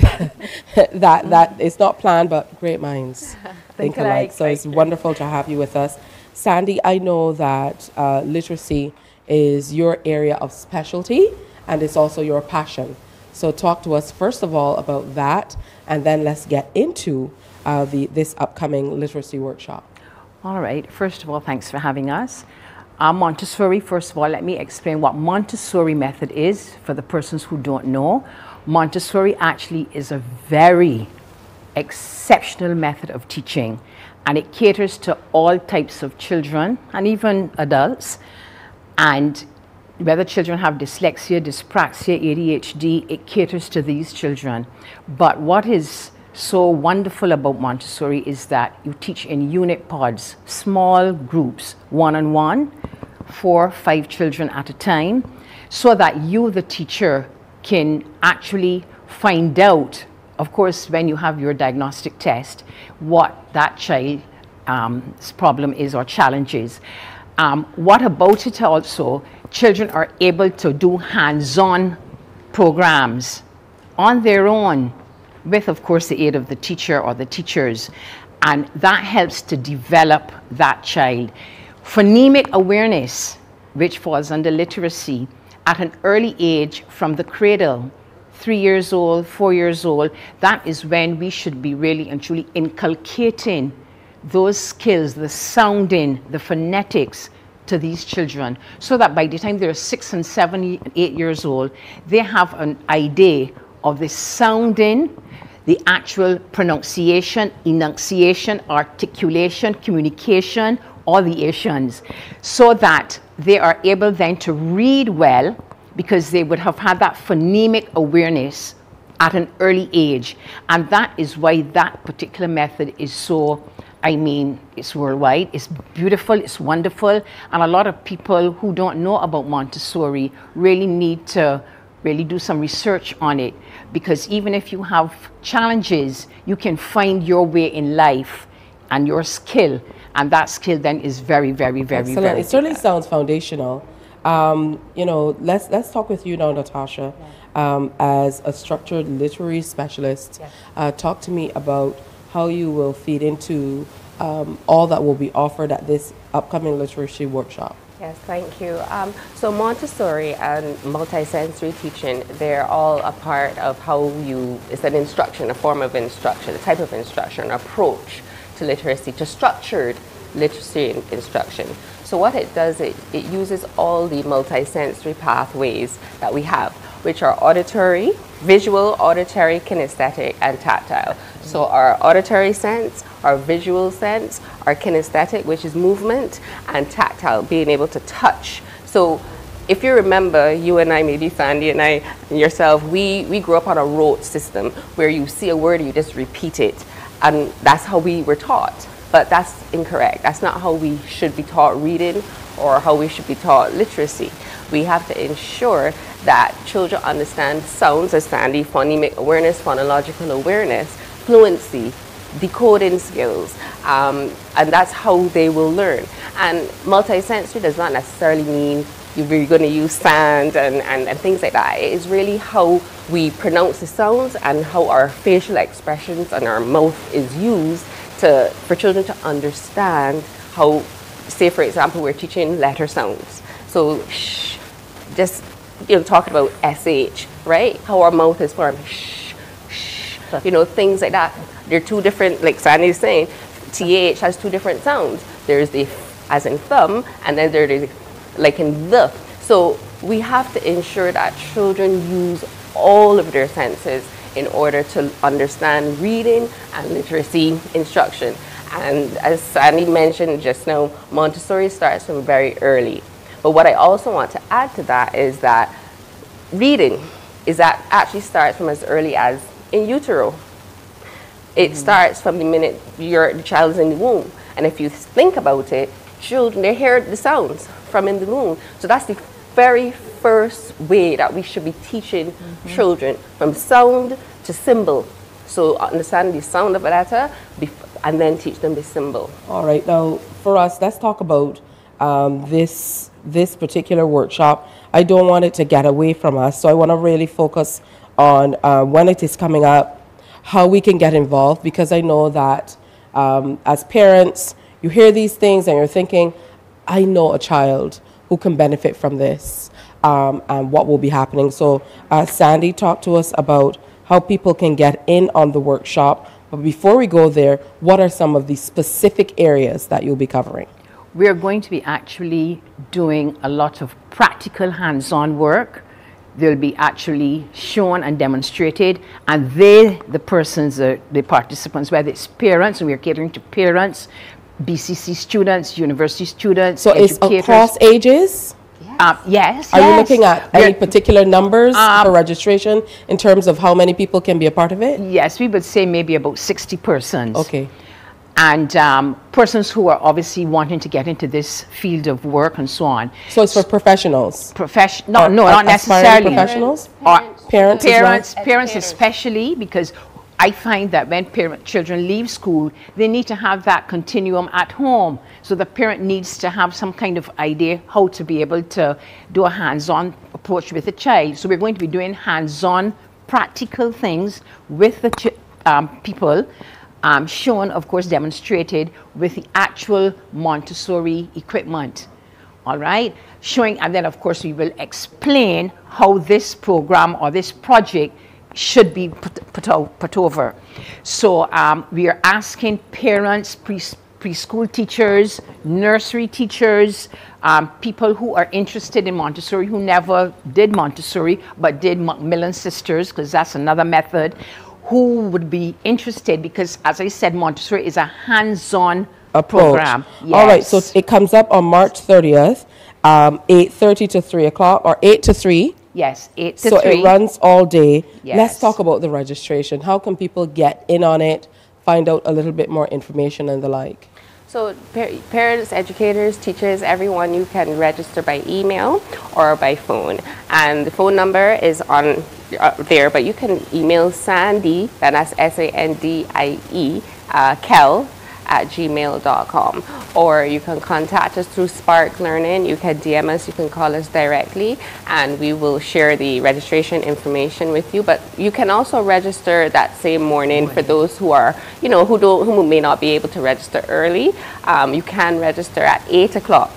that it's not planned, but great minds think alike. So it's wonderful to have you with us. Sandy, I know that literacy is your area of specialty and it's also your passion. So talk to us first of all about that, and then let's get into this upcoming literacy workshop. All right. First of all, thanks for having us. Montessori, first of all, let me explain what Montessori method is for the persons who don't know. Montessori actually is a very exceptional method of teaching, and it caters to all types of children and even adults. And whether children have dyslexia, dyspraxia, ADHD, it caters to these children. But what is so wonderful about Montessori is that you teach in unit pods, small groups, one-on-one, 4 or 5 children at a time, so that you, the teacher, can actually find out, of course, when you have your diagnostic test, what that child's problem is or challenge is. What about it also, children are able to do hands-on programs on their own, with, of course, the aid of the teacher or the teachers, and that helps to develop that child. Phonemic awareness, which falls under literacy, at an early age from the cradle, 3 years old, 4 years old, that is when we should be really and truly inculcating those skills, the sounding, the phonetics to these children, so that by the time they're 6 and 7, 8 years old, they have an idea of the sounding, the actual pronunciation, enunciation, articulation, communication, all the Asians, so that they are able then to read well, because they would have had that phonemic awareness at an early age. And that is why that particular method is so, I mean, it's worldwide, it's beautiful, it's wonderful, and a lot of people who don't know about Montessori really need to really do some research on it, because even if you have challenges, you can find your way in life and your skill, and that skill then is very, very, very, Excellent. very It certainly sounds foundational. You know, let's talk with you now, Natasha, as a structured literary specialist. Talk to me about how you will feed into all that will be offered at this upcoming literacy workshop. Yes, thank you. So Montessori and multisensory teaching, they're all a part of how it's an instruction, a form of instruction, a type of instruction, an approach to literacy, to structured literacy instruction. So what it does, it uses all the multisensory pathways that we have, which are auditory, visual, auditory, kinesthetic, and tactile. So our auditory sense, our visual sense, our kinesthetic, which is movement, and tactile, being able to touch. So if you remember, you and I, maybe Sandy and I, and yourself, we grew up on a rote system where you see a word, you just repeat it. And that's how we were taught. But that's incorrect. That's not how we should be taught reading or how we should be taught literacy. We have to ensure that children understand sounds, as Sandy, phonemic awareness, phonological awareness, fluency, decoding skills, and that's how they will learn. And multisensory does not necessarily mean you're going to use sound and things like that. It is really how we pronounce the sounds and how our facial expressions and our mouth is used for children to understand how, say for example, we're teaching letter sounds. So shh, just talking about SH, right? How our mouth is formed, shh, shh, things like that. They're two different, like Sandy's saying, TH has two different sounds. There's the as in thumb, and then there's the like in the. So we have to ensure that children use all of their senses in order to understand reading and literacy instruction. And as Sandy mentioned just now, Montessori starts from very early. But what I also want to add to that is that reading actually starts from as early as in utero. It starts from the minute the child is in the womb. And if you think about it, children, they hear the sounds from in the womb. So that's the very first way that we should be teaching children, from sound to symbol. So understand the sound of a letter and then teach them the symbol. All right, now for us, let's talk about this particular workshop. I don't want it to get away from us, so I want to really focus on when it is coming up, how we can get involved, because I know that as parents, you hear these things and you're thinking, I know a child who can benefit from this and what will be happening. So Sandy, talk to us about how people can get in on the workshop. But before we go there, what are some of the specific areas that you'll be covering? We're going to be actually doing a lot of practical hands-on work. They'll be actually shown and demonstrated, and the persons, the participants, whether it's parents, and we're catering to parents, BCC students, university students, so educators. It's across ages? Yes. Are you looking at any particular numbers for registration in terms of how many people can be a part of it? Yes, we would say maybe about 60 persons. Okay. And persons who are obviously wanting to get into this field of work and so on. So it's for professionals? No, not necessarily. Professionals? Parents especially, because I find that when children leave school, they need to have that continuum at home. So the parent needs to have some kind of idea how to be able to do a hands-on approach with the child. So we're going to be doing hands-on practical things with the people, shown, of course, demonstrated with the actual Montessori equipment. All right? Showing, and then, of course, we will explain how this program or this project should be put over. So we are asking parents, preschool teachers, nursery teachers, people who are interested in Montessori, who never did Montessori, but did Macmillan Sisters, because that's another method, who would be interested, because as I said, Montessori is a hands-on program. Yes. All right, so it comes up on March 30th, 8:30 to 3 o'clock, or 8 to 3. Yes, 8 to 3. So it runs all day. Yes. Let's talk about the registration. How can people get in on it, find out a little bit more information and the like? So parents, educators, teachers, everyone, you can register by email or by phone. And the phone number is on there, but you can email Sandy, that's SANDIE, Kel, @gmail.com, or you can contact us through Spark Learning. You can DM us, you can call us directly, and we will share the registration information with you. But you can also register that same morning for those who are, who may not be able to register early. You can register at 8 o'clock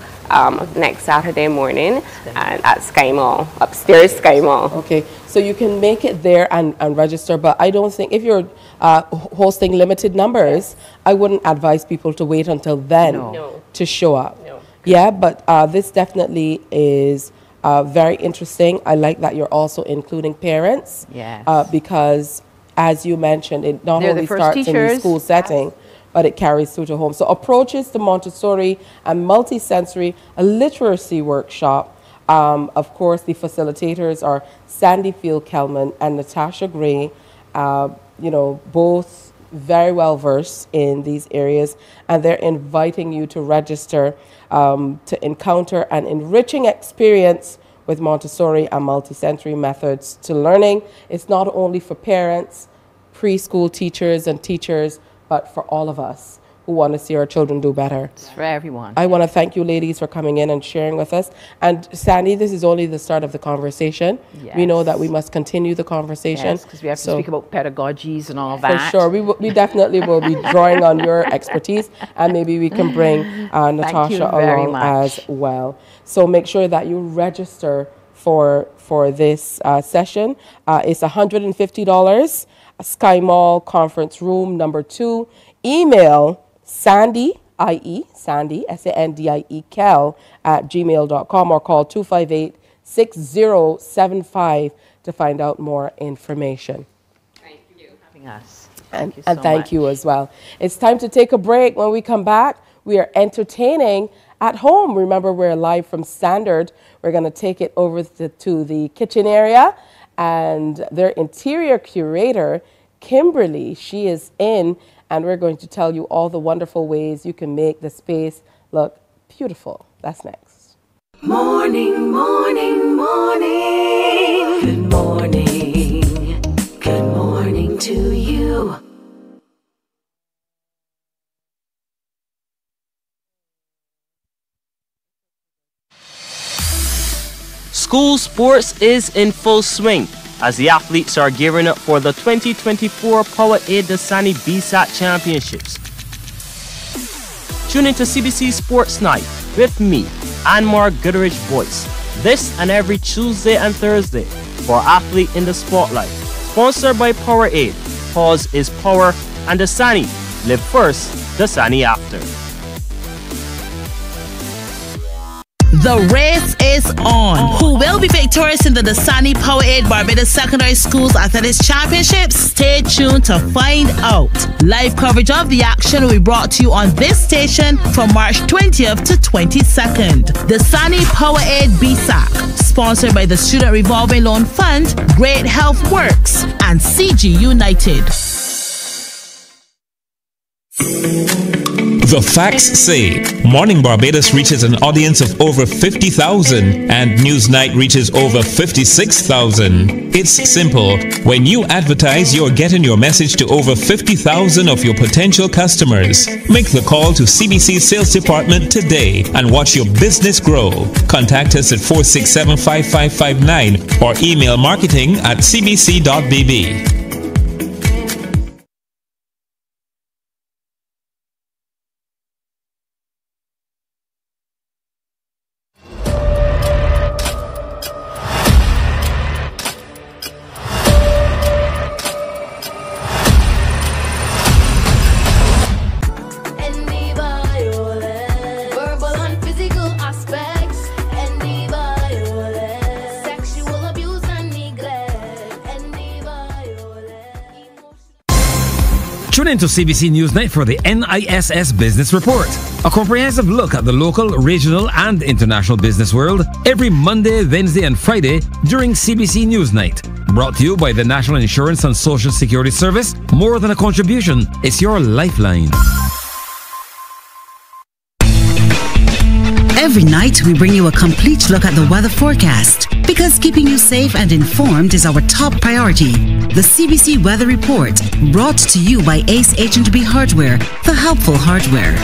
next Saturday morning at Sky Mall, upstairs Sky Mall. Okay, so you can make it there and register, but I don't think, if you're hosting limited numbers, I wouldn't advise people to wait until then to show up. No. Yeah, but this definitely is very interesting. I like that you're also including parents. Yes. Because, as you mentioned, it not only starts in the school setting, but it carries through to home. So approaches to Montessori and multisensory, a literacy workshop. Of course, the facilitators are Sandy Field-Kelman and Natasha Gray, both very well versed in these areas, and they're inviting you to register to encounter an enriching experience with Montessori and multisensory methods to learning. It's not only for parents, preschool teachers and teachers, but for all of us who want to see our children do better. It's for everyone. I want to thank you ladies for coming in and sharing with us. And Sandy, this is only the start of the conversation. Yes. We know that we must continue the conversation. Yes, because we have to speak about pedagogies and all For that. sure. We definitely will be drawing on your expertise, and maybe we can bring Natasha along as well. So make sure that you register for this session. It's $150. Sky Mall Conference Room number 2. Email Sandy, Sandy, S-A-N-D-I-E, Kel, @gmail.com, or call 258-6075 to find out more information. Thank you for having us. And thank you as well. It's time to take a break. When we come back, we are entertaining at home. Remember, we're live from Standard. We're going to take it over to the kitchen area, and their interior curator, Kimberly, she is in, and we're going to tell you all the wonderful ways you can make the space look beautiful. That's next. Morning, morning, morning. Good morning. Good morning to you. School sports is in full swing as the athletes are gearing up for the 2024 Powerade Dasani BSAT Championships. Tune into CBC Sports Night with me, Anmar Goodrich Boyce, this and every Tuesday and Thursday for Athlete in the Spotlight. Sponsored by Powerade. Pause is power, and Dasani. Live first, Dasani after. The race is on. Who will be victorious in the Dasani Powerade Barbados Secondary Schools Athletics Championships? Stay tuned to find out. Live coverage of the action will be brought to you on this station from March 20th to 22nd. Dasani Powerade BSAC, sponsored by the Student Revolving Loan Fund, Great Health Works, and CG United. The facts say Morning Barbados reaches an audience of over 50,000 and Newsnight reaches over 56,000. It's simple. When you advertise, you're getting your message to over 50,000 of your potential customers. Make the call to CBC Sales Department today and watch your business grow. Contact us at 467-5559 or email marketing@cbc.bb. Tune into CBC Newsnight for the NISS Business Report, a comprehensive look at the local, regional, and international business world every Monday, Wednesday, and Friday during CBC Newsnight. Brought to you by the National Insurance and Social Security Service. More than a contribution, it's your lifeline. Every night, we bring you a complete look at the weather forecast because keeping you safe and informed is our top priority. The CBC Weather Report, brought to you by Ace H&B Hardware, the helpful hardware.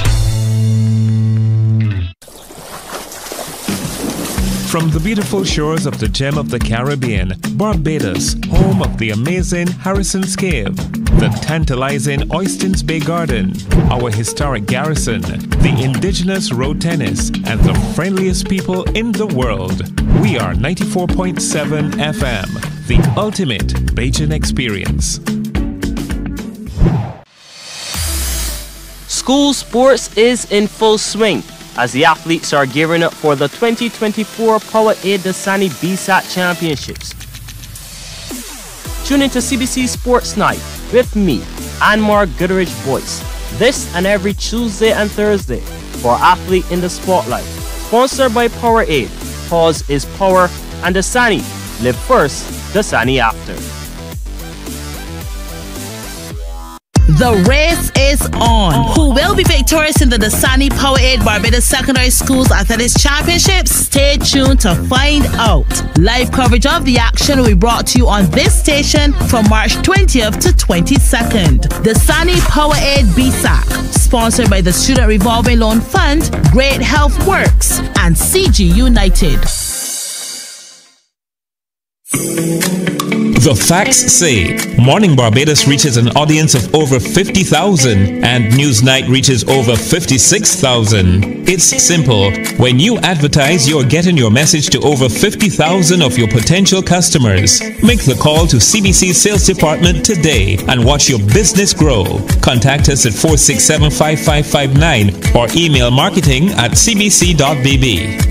From the beautiful shores of the gem of the Caribbean, Barbados, home of the amazing Harrison's Cave, the tantalizing Oystins Bay Garden, our historic garrison, the indigenous road tennis, and the friendliest people in the world. We are 94.7 FM, the ultimate Bajan experience. School sports is in full swing as the athletes are gearing up for the 2024 Powerade Dasani BSAT Championships. Tune into CBC Sports Night with me, Anmar Goodrich Boyce, this and every Tuesday and Thursday for Athlete in the Spotlight. Sponsored by Powerade. Pause is power, and the Sani. Live first, the Sani after. The race is on. Who will be victorious in the Dasani Powerade Barbados Secondary Schools Athletics Championships? Stay tuned to find out. Live coverage of the action will be brought to you on this station from March 20th to 22nd. Dasani Powerade BSAC, sponsored by the Student Revolving Loan Fund, Great Health Works, and CG United. The facts say Morning Barbados reaches an audience of over 50,000 and Newsnight reaches over 56,000. It's simple. When you advertise, you're getting your message to over 50,000 of your potential customers. Make the call to CBC Sales Department today and watch your business grow. Contact us at 467-5559 or email marketing@cbc.bb.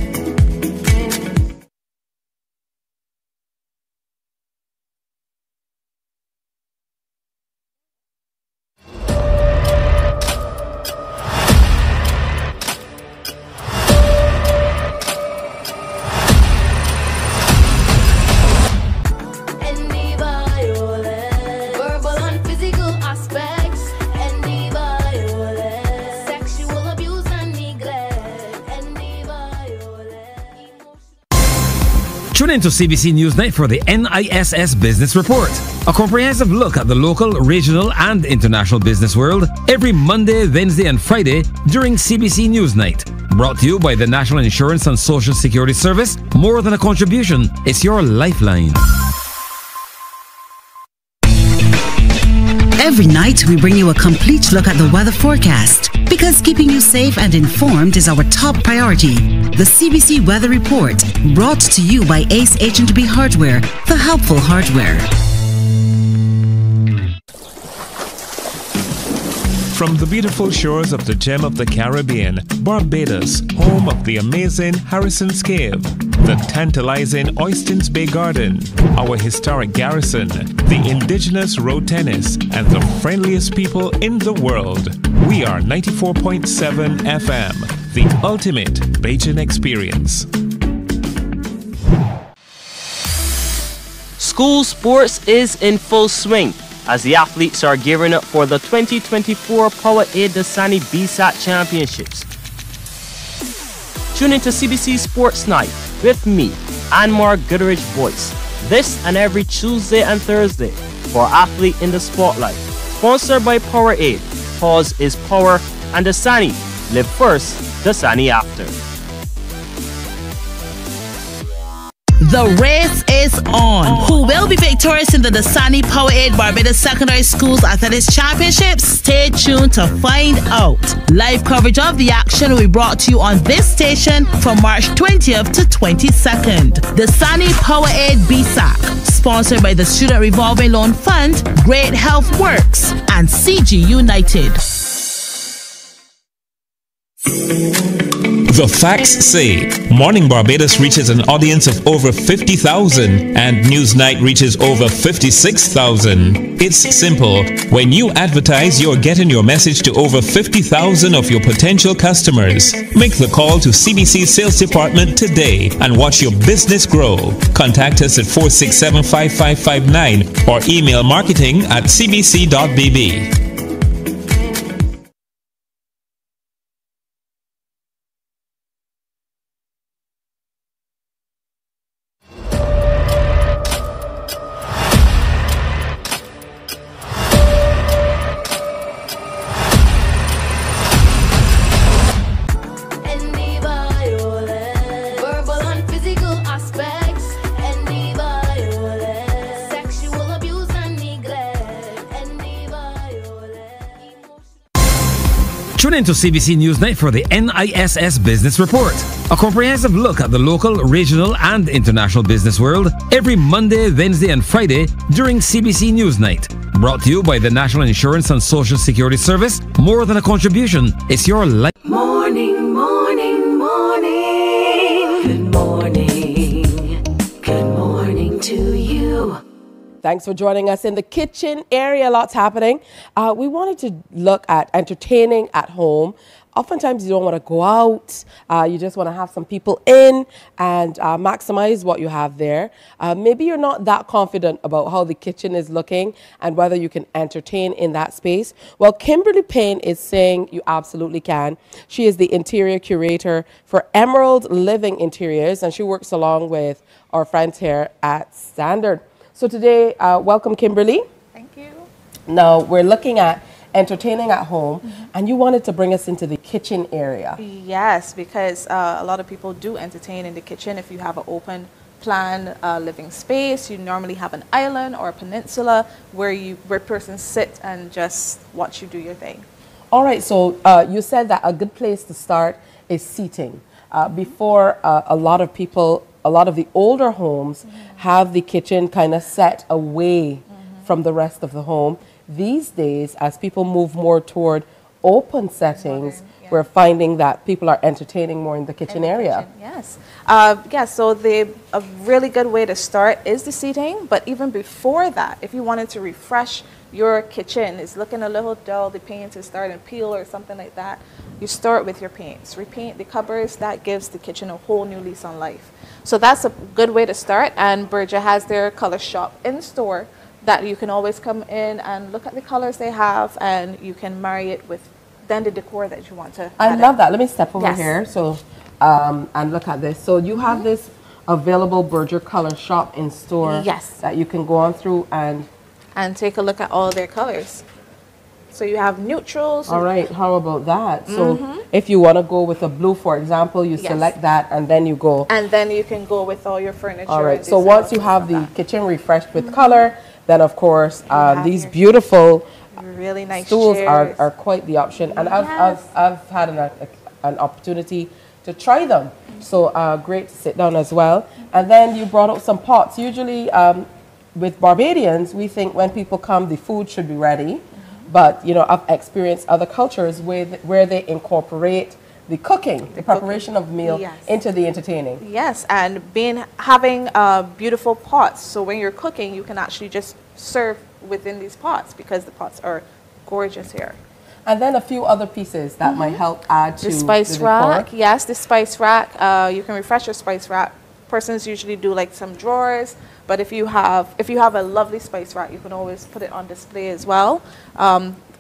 Tune in to CBC Newsnight for the NISS Business Report, a comprehensive look at the local, regional, and international business world every Monday, Wednesday, and Friday during CBC Newsnight. Brought to you by the National Insurance and Social Security Service. More than a contribution, it's your lifeline. Every night, we bring you a complete look at the weather forecast because keeping you safe and informed is our top priority. The CBC Weather Report, brought to you by Ace H&B Hardware, the helpful hardware. From the beautiful shores of the gem of the Caribbean, Barbados, home of the amazing Harrison's Cave, the tantalizing Oystins Bay Garden, our historic garrison, the indigenous road tennis, and the friendliest people in the world. We are 94.7 FM, the ultimate Bajan experience. School sports is in full swing as the athletes are gearing up for the 2024 Powerade Dasani BSAT Championships. Tune into CBC Sports Night with me, Anmar Goodrich Boyce, this and every Tuesday and Thursday for Athlete in the Spotlight. Sponsored by Powerade. Pause is power, and Dasani. Live first, Dasani after. The race is on. Who will be victorious in the Dasani Powerade Barbados Secondary Schools Athletics Championships? Stay tuned to find out. Live coverage of the action will be brought to you on this station from March 20th to 22nd. Dasani Powerade BSAC, sponsored by the Student Revolving Loan Fund, Great Health Works, and CG United. The facts say Morning Barbados reaches an audience of over 50,000 and Newsnight reaches over 56,000. It's simple. When you advertise, you're getting your message to over 50,000 of your potential customers. Make the call to CBC Sales Department today and watch your business grow. Contact us at 467-5559 or email marketing@cbc.bb. Tune in to CBC Newsnight for the NISS Business Report, a comprehensive look at the local, regional, and international business world every Monday, Wednesday, and Friday during CBC Newsnight. Brought to you by the National Insurance and Social Security Service. More than a contribution, it's your life. Morning, morning, morning. Good morning. Good morning to you. Thanks for joining us in the kitchen area. Lots happening. We wanted to look at entertaining at home oftentimes you don't want to go out. You just want to have some people in and maximize what you have there. Maybe you're not that confident about how the kitchen is looking and whether you can entertain in that space. Well, Kimberly Payne is saying you absolutely can. She is the interior curator for Emerald Living Interiors, and she works along with our friends here at Standard. So today, welcome, Kimberly. Thank you. Now, we're looking at entertaining at home, and you wanted to bring us into the kitchen area. Yes, because a lot of people do entertain in the kitchen. If you have an open plan living space, you normally have an island or a peninsula where persons sit and just watch you do your thing. All right, so you said that a good place to start is seating. Before a lot of people, a lot of the older homes have the kitchen kind of set away from the rest of the home. These days, as people move more toward open settings, we're finding that people are entertaining more in the kitchen area. Yes. So a really good way to start is the seating, but even before that, if you wanted to refresh your kitchen, it's looking a little dull, the paint is starting to peel or something like that, you start with your paints. Repaint the cupboards, that gives the kitchen a whole new lease on life. So that's a good way to start, and Berger has their color shop in store that you can always come in and look at the colors they have, and you can marry it with then the decor that you want to I add love in. that. Let me step over Yes. here so and look at this. So you have this available Berger color shop in store. Yes. That you can go on through and take a look at all their colors. So you have neutrals. all right, how about that? So if you want to go with a blue, for example, you Yes. select that and then you go. And then you can go with all your furniture. All right, and so design once you have the kitchen refreshed with color, then of course these beautiful really nice stools chairs. are quite the option. And Yes. I've had an opportunity to try them. So great to sit down as well. And then you brought out some pots. Usually with Barbadians, we think when people come, the food should be ready. But, you know, I've experienced other cultures where they incorporate the cooking, the preparation of the meal Yes. into the entertaining. Yes, and having beautiful pots. So when you're cooking, you can actually just serve within these pots because the pots are gorgeous here. And then a few other pieces that might help add to The spice the decor. rack, yes, the spice rack. You can refresh your spice rack. Persons usually do like some drawers, but if you have a lovely spice rack, you can always put it on display as well.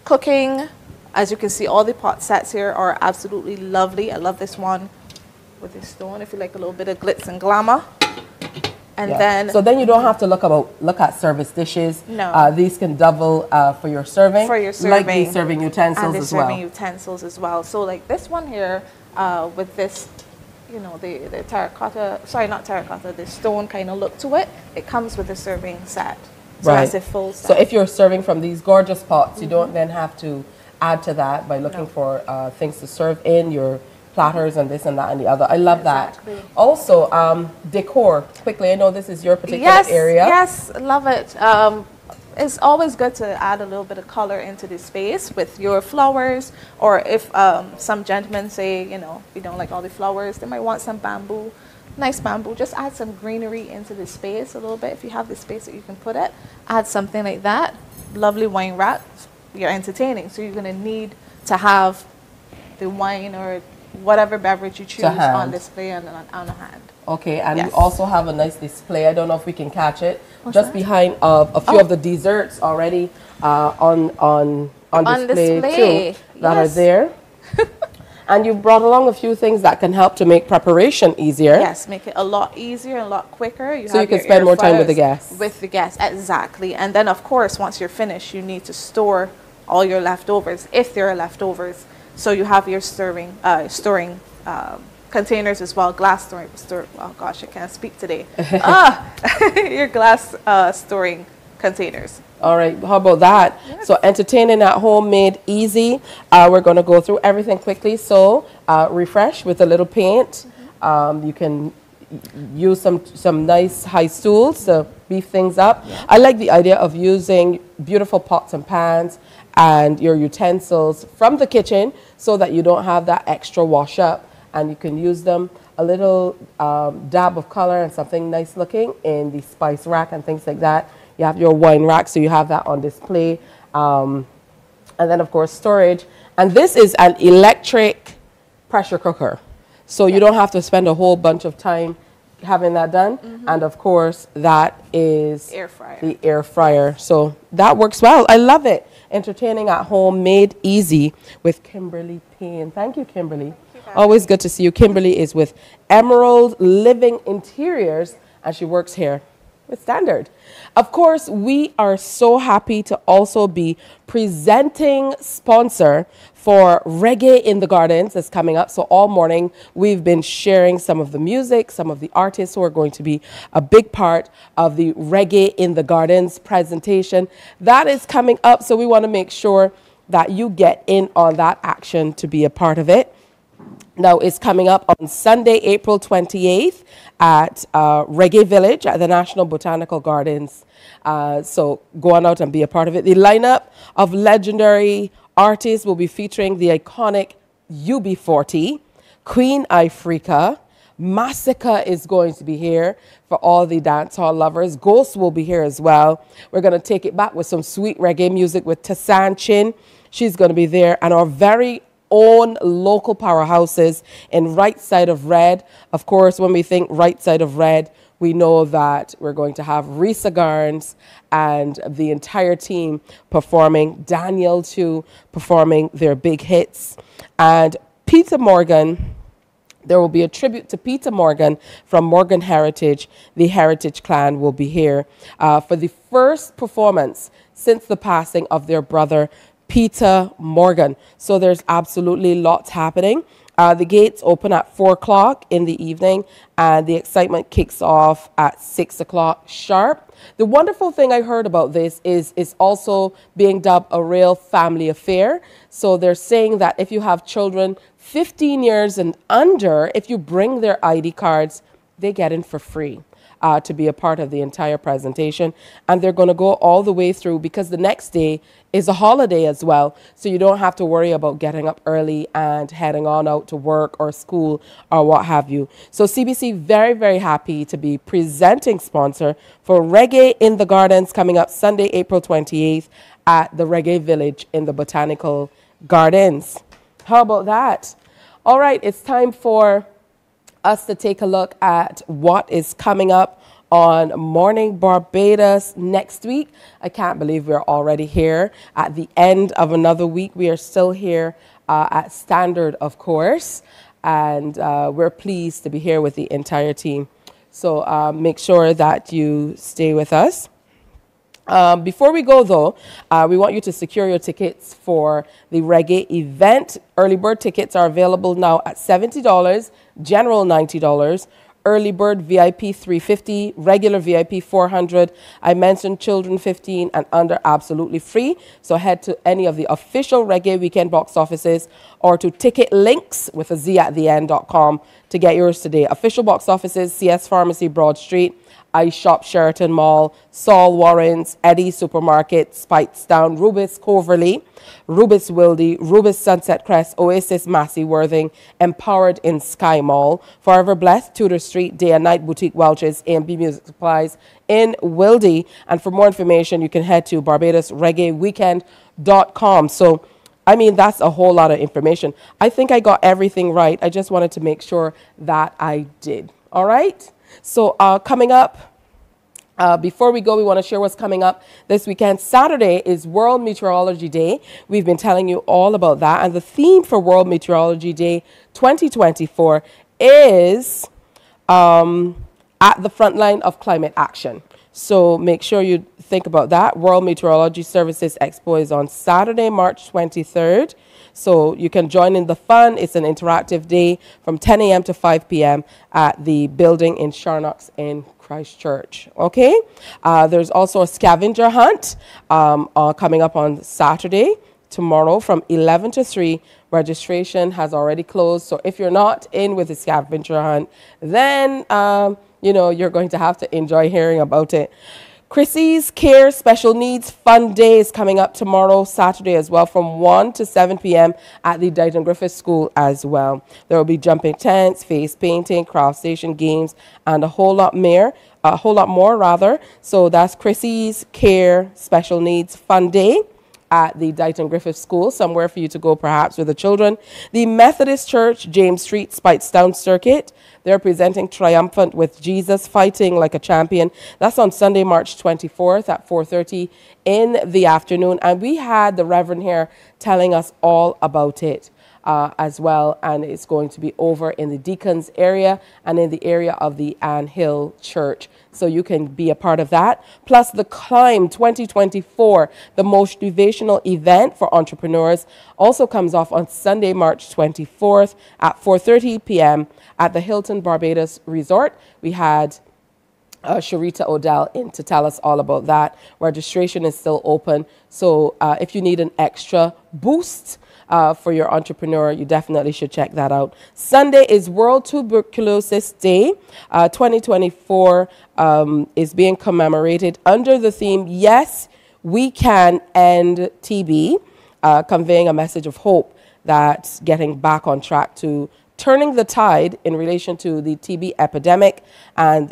Cooking, as you can see, all the pot sets here are absolutely lovely. I love this one with this stone. If you like a little bit of glitz and glamour. And then so then you don't have to look at service dishes. No. These can double for your serving. For your Like serving. these serving utensils and the as serving well. utensils as well. So like this one here with this, you know, the terracotta, sorry, not terracotta, the stone kind of look to it. It comes with a serving set. So Right. that's a full set. So if you're serving from these gorgeous pots, you don't then have to add to that by looking for things to serve in your platters and this and that and the other. I love that. Also, decor. Quickly, I know this is your particular area. Yes, love it. It's always good to add a little bit of color into the space with your flowers, or if some gentlemen say, you know, we don't like all the flowers, they might want some bamboo, nice bamboo. Just add some greenery into the space a little bit. If you have the space that you can put it, add something like that. Lovely wine rack. You're entertaining, so you're going to need to have the wine or whatever beverage you choose on display and on a hand. Okay, and Yes. we also have a nice display. I don't know if we can catch it. What's just that? behind a few of the desserts already on display too that are there. And you brought along a few things that can help to make preparation easier. Yes, make it a lot easier and a lot quicker. So you have can your spend air more time with the fryers guests. With the guests, exactly. And then, of course, once you're finished, you need to store all your leftovers, if there are leftovers. So you have your storing containers as well, glass storing. Oh gosh, I can't speak today. Your glass storing containers. All right, how about that? Yes. So entertaining at home made easy. We're going to go through everything quickly. So refresh with a little paint. You can use some nice high stools to beef things up. Yeah. I like the idea of using beautiful pots and pans and your utensils from the kitchen so that you don't have that extra wash up, and you can use them a little dab of color and something nice looking in the spice rack and things like that. You have your wine rack, so you have that on display. And then, of course, storage. And this is an electric pressure cooker. So you don't have to spend a whole bunch of time having that done. And, of course, that is Air fryer. the air fryer. So that works well. I love it. Entertaining at home, made easy with Kimberly Payne. Thank you, Kimberly. Always good to see you. Kimberly is with Emerald Living Interiors, and she works here with Standard. Of course, we are so happy to also be presenting sponsor for Reggae in the Gardens that's coming up. So all morning, we've been sharing some of the music, some of the artists who are going to be a big part of the Reggae in the Gardens presentation. That is coming up, so we want to make sure that you get in on that action to be a part of it. Now, it's coming up on Sunday, April 28th at Reggae Village at the National Botanical Gardens. So go on out and be a part of it. The lineup of legendary artists will be featuring the iconic UB40, Queen Ifrica, Massacre is going to be here for all the dancehall lovers. Ghost will be here as well. We're going to take it back with some sweet reggae music with Tassan Chin. She's going to be there. And our very own local powerhouses in Right Side of Red. Of course, when we think Right Side of Red, we know that we're going to have Risa Garns and the entire team performing, Daniel too, performing their big hits. And Peter Morgan, there will be a tribute to Peter Morgan from Morgan Heritage. The Heritage Clan will be here for the first performance since the passing of their brother, Peter Morgan. So there's absolutely lots happening. The gates open at 4 o'clock in the evening, and the excitement kicks off at 6 o'clock sharp. The wonderful thing I heard about this is it's also being dubbed a real family affair. So they're saying that if you have children 15 years and under, if you bring their ID cards, they get in for free. To be a part of the entire presentation. And they're going to go all the way through because the next day is a holiday as well. So you don't have to worry about getting up early and heading on out to work or school or what have you. So CBC very, very happy to be presenting sponsor for Reggae in the Gardens coming up Sunday, April 28th at the Reggae Village in the Botanical Gardens. How about that? All right, it's time for us to take a look at what is coming up on Morning Barbados next week. I can't believe we're already here at the end of another week. We are still here at Standard, of course, and we're pleased to be here with the entire team. So make sure that you stay with us. Before we go, though, we want you to secure your tickets for the reggae event. Early bird tickets are available now at $70, general $90, early bird VIP $350, regular VIP $400. I mentioned children 15 and under absolutely free. So head to any of the official Reggae Weekend box offices or to ticket links with a Z at the end.com to get yours today. Official box offices, CS Pharmacy, Broad Street, Ice Shop, Sheraton Mall, Saul Warren's, Eddie Supermarket, Spitestown, Rubis Coverley, Rubis Wildey, Rubis Sunset Crest, Oasis Massey Worthing, Empowered in Sky Mall, Forever Blessed, Tudor Street, Day and Night Boutique Welch's, A&B Music Supplies in Wildey. And for more information, you can head to BarbadosReggaeWeekend.com. So, I mean, that's a whole lot of information. I think I got everything right. I just wanted to make sure that I did. All right? So coming up, before we go, we want to share what's coming up this weekend. Saturday is World Meteorology Day. We've been telling you all about that. And the theme for World Meteorology Day 2024 is at the front line of climate action. So make sure you think about that. World Meteorology Services Expo is on Saturday, March 23rd. So you can join in the fun. It's an interactive day from 10 a.m. to 5 p.m. at the building in Charnox in Christchurch. Okay? There's also a scavenger hunt coming up on Saturday, tomorrow from 11 to 3. Registration has already closed. So if you're not in with the scavenger hunt, then, you know, you're going to have to enjoy hearing about it. Chrissy's Care Special Needs Fun Day is coming up tomorrow, Saturday as well, from 1 to 7 p.m. at the Dighton Griffith School as well. There will be jumping tents, face painting, craft station games, and a whole lot more. So that's Chrissy's Care Special Needs Fun Day. at the Dighton Griffith School, somewhere for you to go perhaps with the children. The Methodist Church, James Street, Spitestown Circuit, they're presenting Triumphant with Jesus, Fighting Like a Champion. That's on Sunday, March 24th at 4:30 in the afternoon. And we had the Reverend here telling us all about it as well. And it's going to be over in the Deacons area and in the area of the Ann Hill Church. So you can be a part of that. Plus the Climb 2024, the motivational event for entrepreneurs, also comes off on Sunday, March 24th at 4:30 p.m. at the Hilton Barbados Resort. We had Sharita Odell in to tell us all about that. Registration is still open. So if you need an extra boost for your entrepreneur, you definitely should check that out. Sunday is World Tuberculosis Day. 2024 is being commemorated under the theme, Yes, We Can End TB, conveying a message of hope that's getting back on track to turning the tide in relation to the TB epidemic and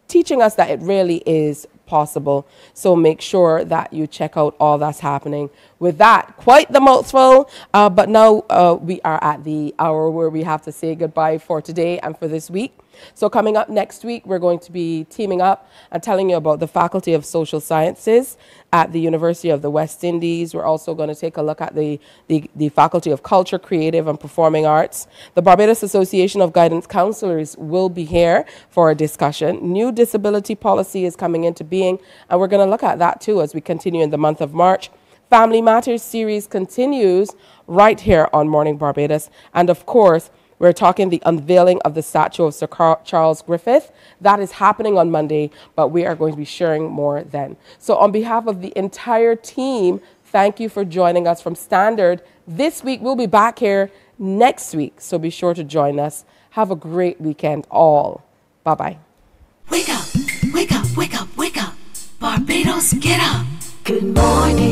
teaching us that it really is possible. So make sure that you check out all that's happening. With that, quite the mouthful, but now we are at the hour where we have to say goodbye for today and for this week. So coming up next week, we're going to be teaming up and telling you about the Faculty of Social Sciences at the University of the West Indies. We're also going to take a look at the Faculty of Culture, Creative and Performing Arts. The Barbados Association of Guidance Counselors will be here for a discussion. New disability policy is coming into being, and we're going to look at that too as we continue in the month of March. Family Matters series continues right here on Morning Barbados. And of course, we're talking the unveiling of the statue of Sir Charles Griffith. That is happening on Monday, but we are going to be sharing more then. So on behalf of the entire team, thank you for joining us from Standard. This week, we'll be back here next week, so be sure to join us. Have a great weekend all. Bye-bye. Wake up, wake up, wake up, wake up. Barbados, get up. Good morning.